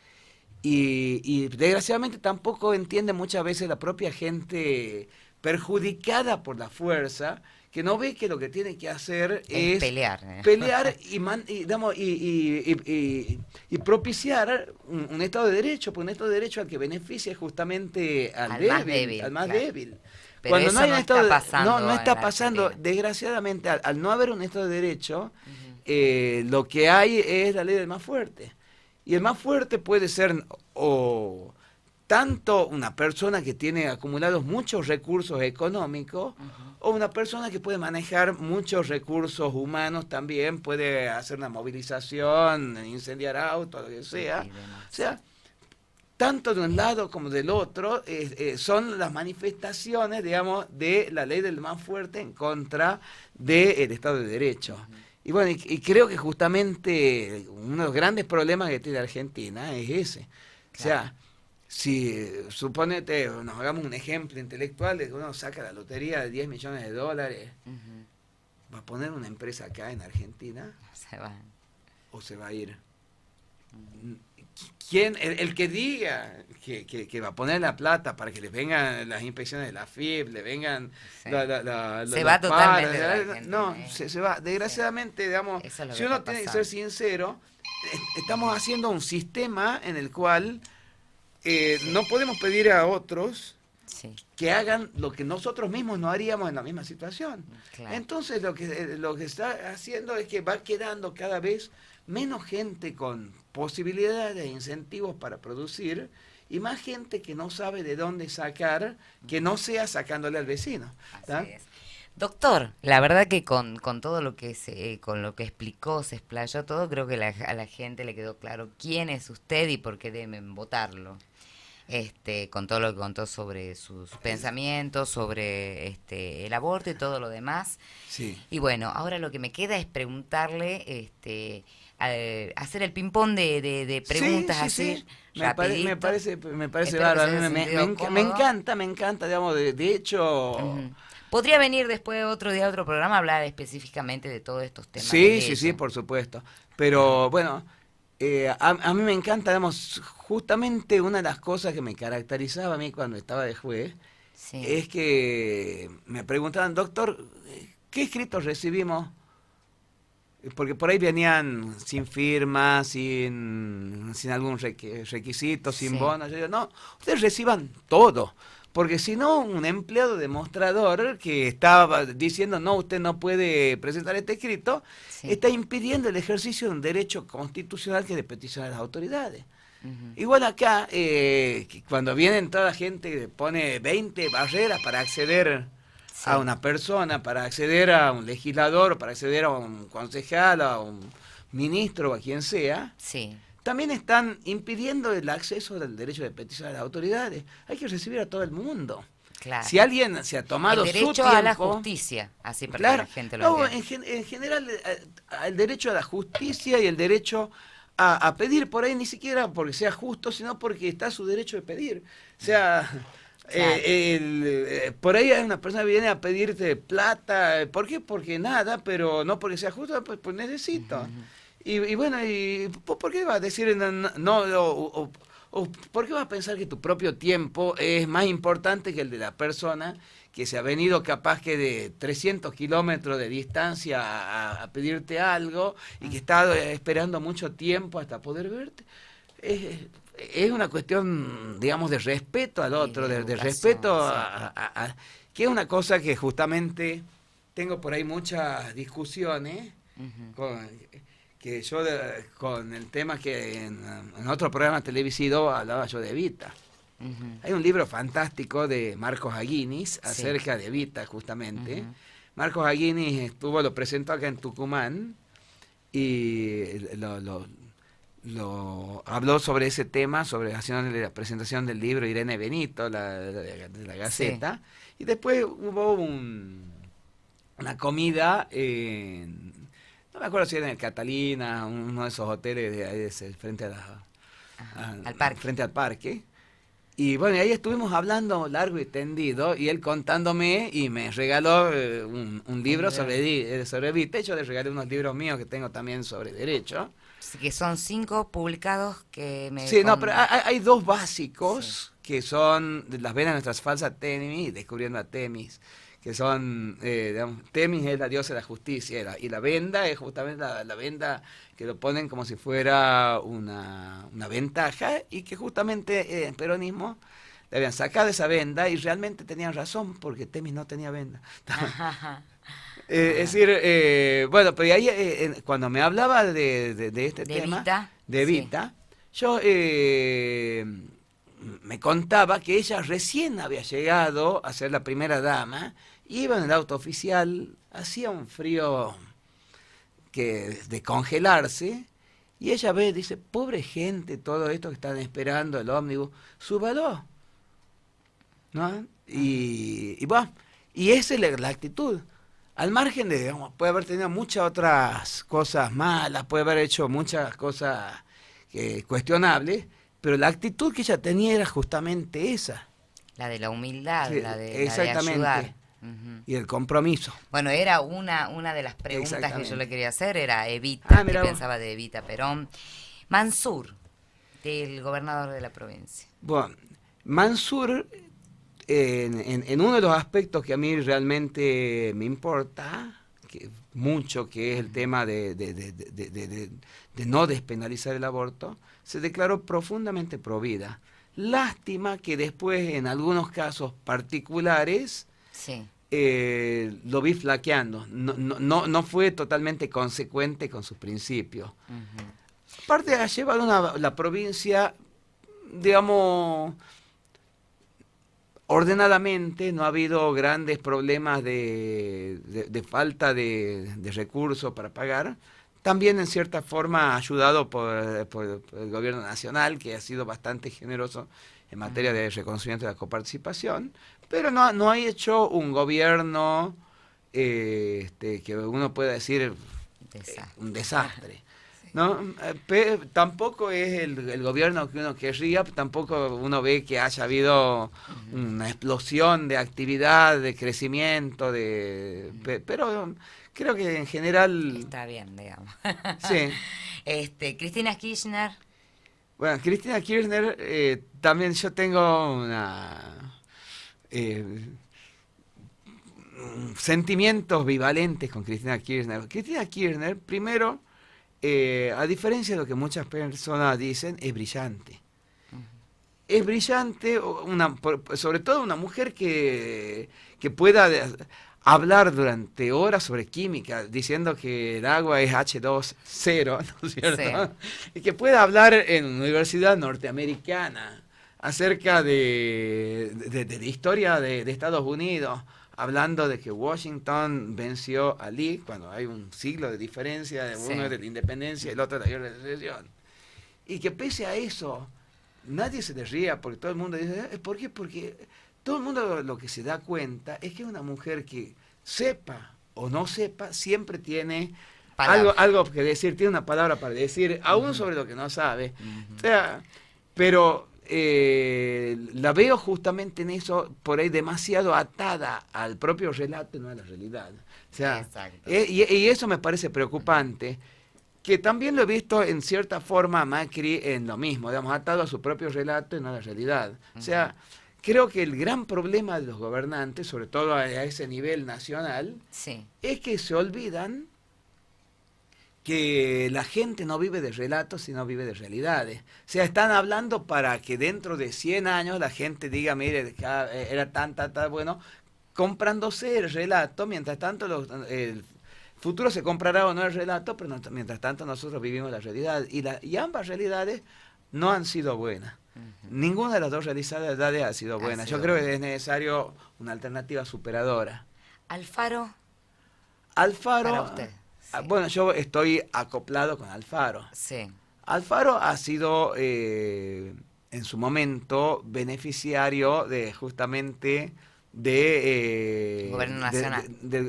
Y desgraciadamente tampoco entiende muchas veces la propia gente perjudicada por la fuerza, que no ve que lo que tiene que hacer es pelear y propiciar un Estado de Derecho, porque un Estado de Derecho al que beneficia justamente al débil, al más débil. Pero cuando no hay un Estado no está pasando, desgraciadamente, al no haber un Estado de Derecho, lo que hay es la ley del más fuerte. Y el más fuerte puede ser o tanto una persona que tiene acumulados muchos recursos económicos, o una persona que puede manejar muchos recursos humanos también, puede hacer una movilización, incendiar autos, lo que sea. O sea, tanto de un lado como del otro, son las manifestaciones, digamos, de la ley del más fuerte en contra del Estado de Derecho. Y bueno, y creo que justamente uno de los grandes problemas que tiene Argentina es ese. Claro. O sea, si suponete, nos hagamos un ejemplo intelectual de que uno saca la lotería de 10 millones de dólares, ¿va a poner una empresa acá en Argentina? Se van. o se va a ir. ¿Quién, el que diga que va a poner la plata para que les vengan las inspecciones de la FIP, le vengan Sí. se va totalmente de la Argentina, no, se va. Desgraciadamente, digamos, Eso es lo si que uno está tiene que pasando. ser sincero, estamos haciendo un sistema en el cual no podemos pedir a otros Sí, que hagan lo que nosotros mismos no haríamos en la misma situación. claro. Entonces lo que está haciendo es que va quedando cada vez menos gente con posibilidades e incentivos para producir y más gente que no sabe de dónde sacar, que no sea sacándole al vecino. ¿Tá? Así es. Doctor, la verdad que con todo lo que con lo que explicó, se explayó todo, creo que a la gente le quedó claro quién es usted y por qué deben votarlo. Con todo lo que contó sobre sus pensamientos, sobre el aborto y todo lo demás. Sí. Y bueno, ahora lo que me queda es preguntarle, hacer el ping-pong de preguntas sí, así, sí. rapidito. Me parece Espero que se bárbaro. haya sentido Me cómodo. encanta, digamos, de hecho... Ujú. ¿Podría venir después otro día a otro programa a hablar específicamente de todos estos temas de Sí, sí, sí, leyes? por supuesto. Pero bueno, a mí me encanta, digamos, justamente una de las cosas que me caracterizaba a mí cuando estaba de juez, Sí, es que me preguntaban, doctor, ¿qué escritos recibimos? Porque por ahí venían sin firma, sin algún requisito, sin sí, bono. Yo digo, no, ustedes reciban todo. Porque si no, un empleado demostrador que estaba diciendo, no, usted no puede presentar este escrito, sí. está impidiendo el ejercicio de un derecho constitucional que es de petición a las autoridades. Ujú. Igual acá, que cuando vienen toda la gente que pone 20 barreras para acceder a Sí, una persona, para acceder a un legislador, para acceder a un concejal, a un ministro o a quien sea, sí, también están impidiendo el acceso del derecho de petición a las autoridades. Hay que recibir a todo el mundo. Si claro. alguien se ha El tomado su derecho a la tiempo, justicia, así para que la claro, gente lo no, entienda. en general el derecho a la justicia y el derecho a pedir por ahí ni siquiera porque sea justo, sino porque está su derecho de pedir. O sea, Claro. por ahí hay una persona que viene a pedirte plata, ¿por qué? Porque nada, pero no porque sea justo, pues Ujú, necesito. ujú. Y bueno, ¿por qué vas a decir no, o por qué vas a pensar que tu propio tiempo es más importante que el de la persona que se ha venido capaz que de 300 kilómetros de distancia a pedirte algo y que está esperando mucho tiempo hasta poder verte? Es, es una cuestión, digamos, de respeto al Y otro, de de respeto educación, sí. que es una cosa que justamente tengo por ahí muchas discusiones Ujú, con, que yo con el tema que en otro programa televisivo hablaba yo de Evita. ujú. Hay un libro fantástico de Marcos Aguinis Sí. acerca de Evita, justamente. Ujú. Marcos Aguinis lo presentó acá en Tucumán y lo habló sobre ese tema, sobre haciendo la presentación del libro Irene Benito, de la Sí. Gaceta, y después hubo una comida no me acuerdo si era en el Catalina, uno de esos hoteles de ahí frente Ajá. Al parque. frente al parque. Y bueno, y ahí estuvimos hablando largo y tendido, y él contándome, y me regaló un Un libro libro. sobre Evita. Yo le regalé unos libros míos que tengo también sobre derecho. Sí, que son 5 publicados que me Sí, no, pero hay dos Sí. básicos que son Las venas de nuestras falsas Temis y Descubriendo a Temis, que son, digamos, Temis es la diosa de la justicia y la venda es justamente la venda que lo ponen como si fuera una ventaja y que justamente en peronismo le habían sacado esa venda y realmente tenían razón porque Temis no tenía venda. Ajá. Es Ajá. decir, bueno, pero ahí cuando me hablaba de este De tema, Vita, de sí. Evita, yo me contaba que ella recién había llegado a ser la primera dama, iba en el auto oficial, hacía un frío que de congelarse, y ella ve, dice, pobre gente, todo esto que están esperando el ómnibus, súbalo, ¿no? Ujú. Y bueno, y esa es la actitud. Al margen de, digamos, puede haber tenido muchas otras cosas malas, puede haber hecho muchas cosas cuestionables, pero la actitud que ella tenía era justamente esa. La de la humildad, Sí, la de exactamente. ayudar. Ujú. y el compromiso. Bueno, era una de las preguntas que yo Exactamente. le quería hacer, era Evita, Ah, ¿qué mira vos. pensaba de Evita Perón? Mansur, del gobernador de la provincia. Bueno, Mansur, en uno de los aspectos que a mí realmente me importa mucho, que es el tema de no despenalizar el aborto, se declaró profundamente pro vida. Lástima que después, en algunos casos particulares, Sí. lo vi flaqueando. No fue totalmente consecuente con sus principios. Ujú. Aparte, ha llevado la provincia, digamos, ordenadamente. No ha habido grandes problemas de falta de recursos para pagar. También en cierta forma ayudado por el gobierno nacional, que ha sido bastante generoso en materia de reconocimiento de la coparticipación, pero no ha hecho un gobierno que uno pueda decir Desastre. un desastre. Sí. ¿No? Tampoco es el gobierno que uno querría, tampoco uno ve que haya habido una explosión de actividad, de crecimiento, pero creo que en general, Está bien, digamos. sí. Cristina Kirchner. Bueno, Cristina Kirchner, también yo tengo eh, sentimientos bivalentes con Cristina Kirchner. Cristina Kirchner, primero, a diferencia de lo que muchas personas dicen, es brillante. Es brillante, sobre todo una mujer que pueda hablar durante horas sobre química, diciendo que el agua es H2O, ¿no es cierto? Sí. Y que pueda hablar en una universidad norteamericana acerca de la historia de Estados Unidos, hablando de que Washington venció a Lee cuando hay un siglo de diferencia, de Sí. uno es de la independencia y el otro de la guerra de secesión. Y que pese a eso, nadie se le ría, porque todo el mundo dice, ¿por qué? Porque todo el mundo lo que se da cuenta es que una mujer que sepa o no sepa, siempre tiene algo que decir, tiene una palabra para decir, aún sobre lo que no sabe. O sea, pero la veo justamente en eso, por ahí demasiado atada al propio relato y no a la realidad. O sea, Exacto. y eso me parece preocupante. Que también lo he visto en cierta forma a Macri en lo mismo, digamos, atado a su propio relato y no a la realidad. O sea, creo que el gran problema de los gobernantes, sobre todo a ese nivel nacional, Sí. es que se olvidan que la gente no vive de relatos, sino vive de realidades. O sea, están hablando para que dentro de 100 años la gente diga, mire, era tan bueno, comprándose el relato, mientras tanto el futuro se comprará o no el relato, pero mientras tanto nosotros vivimos la realidad. Y ambas realidades no han sido buenas. Ninguna de las dos realidades ha sido buena. Yo creo que es necesario una alternativa superadora. Alfaro. Alfaro, Para usted. Sí. Bueno, yo estoy acoplado con Alfaro. Sí. Alfaro ha sido en su momento beneficiario de justamente Gobierno nacional.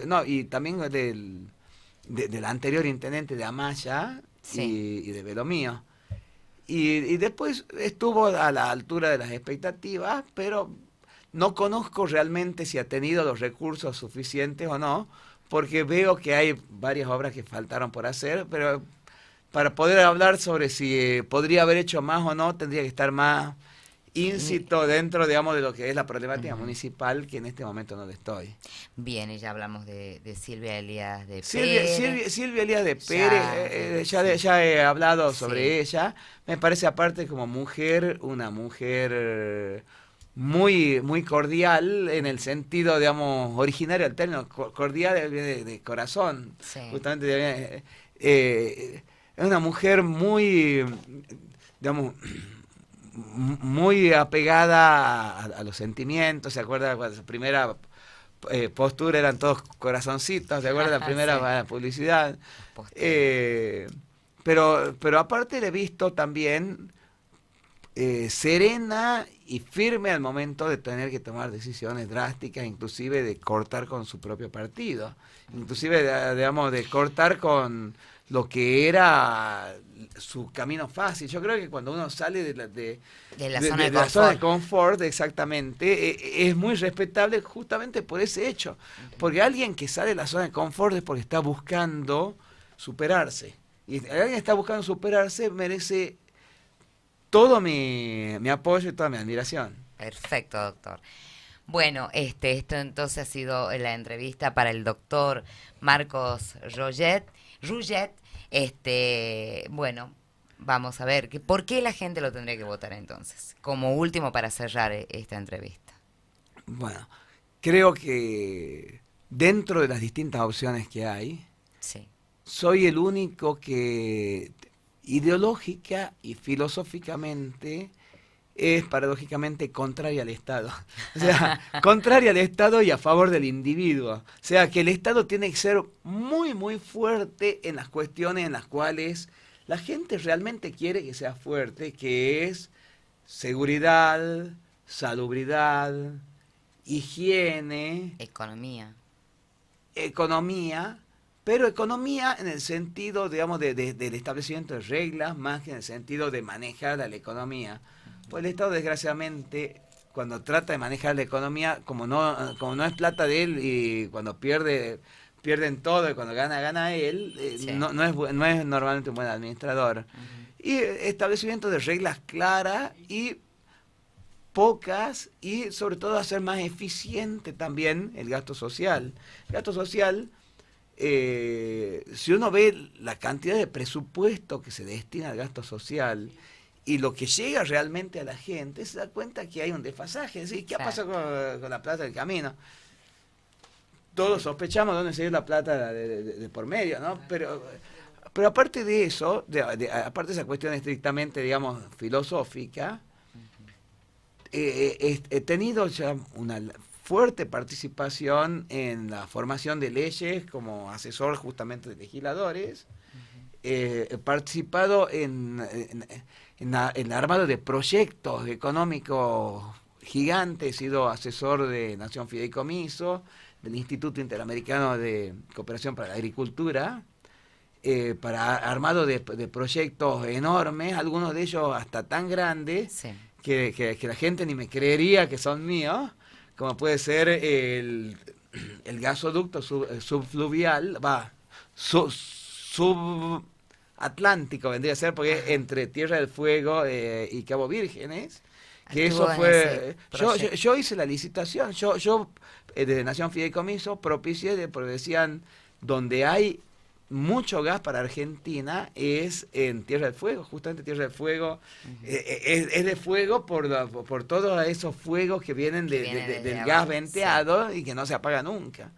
no, y también del anterior intendente de Amaya y de Belomío. Y después estuvo a la altura de las expectativas, pero no conozco realmente si ha tenido los recursos suficientes o no, porque veo que hay varias obras que faltaron por hacer, pero para poder hablar sobre si podría haber hecho más o no, tendría que estar más íncito dentro, digamos, de lo que es la problemática municipal, que en este momento no lo estoy. Bien, y ya hablamos de Silvia Elías de Pérez. Silvia Elías de Pérez, ya he hablado sobre ella. Me parece, aparte, como mujer, una mujer muy cordial, en el sentido, digamos, originario del término, cordial de corazón. Sí. Justamente, es una mujer muy, digamos, muy apegada a los sentimientos. ¿Se acuerda cuando su primera postura eran todos corazoncitos? ¿Se acuerda la primera publicidad? Pero aparte le he visto también serena y firme al momento de tener que tomar decisiones drásticas, inclusive de cortar con su propio partido, inclusive digamos de cortar con lo que era su camino fácil. Yo creo que cuando uno sale de la zona de confort, exactamente, es muy respetable justamente por ese hecho. Porque alguien que sale de la zona de confort es porque está buscando superarse. Y alguien que está buscando superarse merece todo mi apoyo y toda mi admiración. Perfecto, doctor. Bueno, esto entonces ha sido la entrevista para el doctor Marcos Rullet. Bueno, vamos a ver, ¿por qué la gente lo tendría que votar entonces? Como último para cerrar esta entrevista. Bueno, creo que dentro de las distintas opciones que hay, sí, soy el único que ideológica y filosóficamente es paradójicamente contraria al Estado. O sea, contraria al Estado y a favor del individuo. O sea, que el Estado tiene que ser muy, muy fuerte en las cuestiones en las cuales la gente realmente quiere que sea fuerte, que es seguridad, salubridad, higiene, economía, pero economía en el sentido, digamos, del establecimiento de reglas, más que en el sentido de manejar la economía. Pues el Estado, desgraciadamente, cuando trata de manejar la economía, como no es plata de él, y cuando pierden todo, y cuando gana él, sí. no es normalmente un buen administrador. Y establecimiento de reglas claras y pocas, y sobre todo hacer más eficiente también el gasto social. El gasto social, si uno ve la cantidad de presupuesto que se destina al gasto social y lo que llega realmente a la gente, se da cuenta que hay un desfasaje. ¿Sí? ¿Qué ha pasado con la plata del camino? Todos sospechamos de dónde se dio la plata de por medio, ¿no? Pero aparte de eso, aparte de esa cuestión estrictamente, digamos, filosófica, he tenido ya una fuerte participación en la formación de leyes como asesor justamente de legisladores. He participado en el armado de proyectos económicos gigantes, he sido asesor de Nación Fideicomiso, del Instituto Interamericano de Cooperación para la Agricultura, para armado de proyectos enormes, algunos de ellos hasta tan grandes, sí, que la gente ni me creería que son míos, como puede ser el gasoducto subfluvial, subatlántico vendría a ser, porque es entre Tierra del Fuego y Cabo Vírgenes, que eso fue... Yo hice la licitación, yo desde Nación Fideicomiso propicié, porque decían, donde hay mucho gas para Argentina es en Tierra del Fuego, justamente Tierra del Fuego, es de fuego por todos esos fuegos que vienen del gas venteado, sí, y que no se apaga nunca.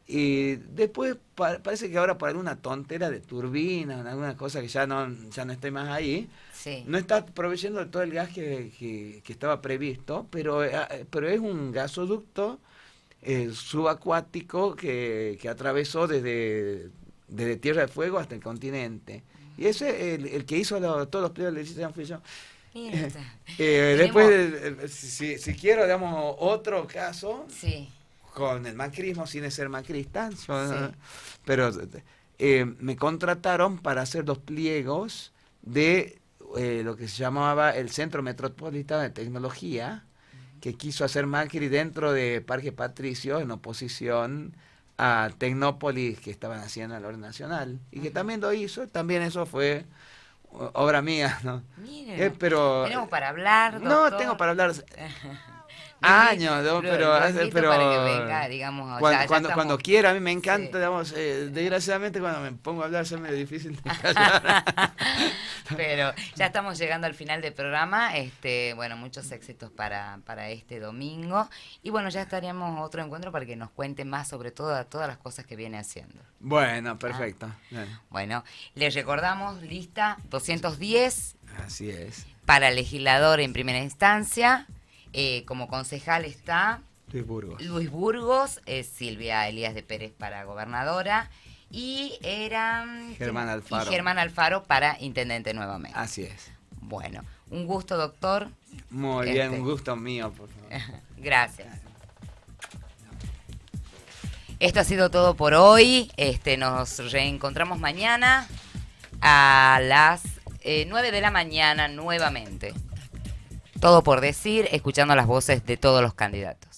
Y después parece que ahora por alguna tontera de turbina, alguna cosa que ya no esté más ahí, sí, no está proveyendo todo el gas que estaba previsto, pero es un gasoducto subacuático que atravesó desde Tierra del Fuego hasta el continente. Y ese, el que hizo todos los pliegos de licitación fui yo. Después, si quiero, digamos, otro caso, sí, con el macrismo, sin ser macrista, sí, pero me contrataron para hacer los pliegos de lo que se llamaba el Centro Metropolitano de Tecnología, que quiso hacer Macri dentro de Parque Patricio, en oposición a Tecnópolis, que estaban haciendo a la orden nacional, y que también lo hizo. También eso fue obra mía, ¿no? Mire, pero tenemos para hablar, doctor. No tengo para hablar años, ¿no? pero para que venga, digamos, cuando quiera. A mí me encanta, sí, digamos, desgraciadamente cuando me pongo a hablar es medio difícil de callar. Pero ya estamos llegando al final del programa. Bueno, muchos éxitos para este domingo, y bueno, ya estaríamos otro encuentro para que nos cuente más sobre todas las cosas que viene haciendo. Bueno, perfecto. Bueno, les recordamos, lista 210. Así es. Para legislador en primera instancia. Como concejal está Luis Burgos, Silvia Elías de Pérez para gobernadora, y era Germán Alfaro. Y Germán Alfaro para intendente nuevamente. Así es. Bueno, un gusto, doctor. Muy bien, un gusto mío, por favor. Gracias. Esto ha sido todo por hoy. Nos reencontramos mañana a las 9 de la mañana nuevamente. Todo por decir, escuchando las voces de todos los candidatos.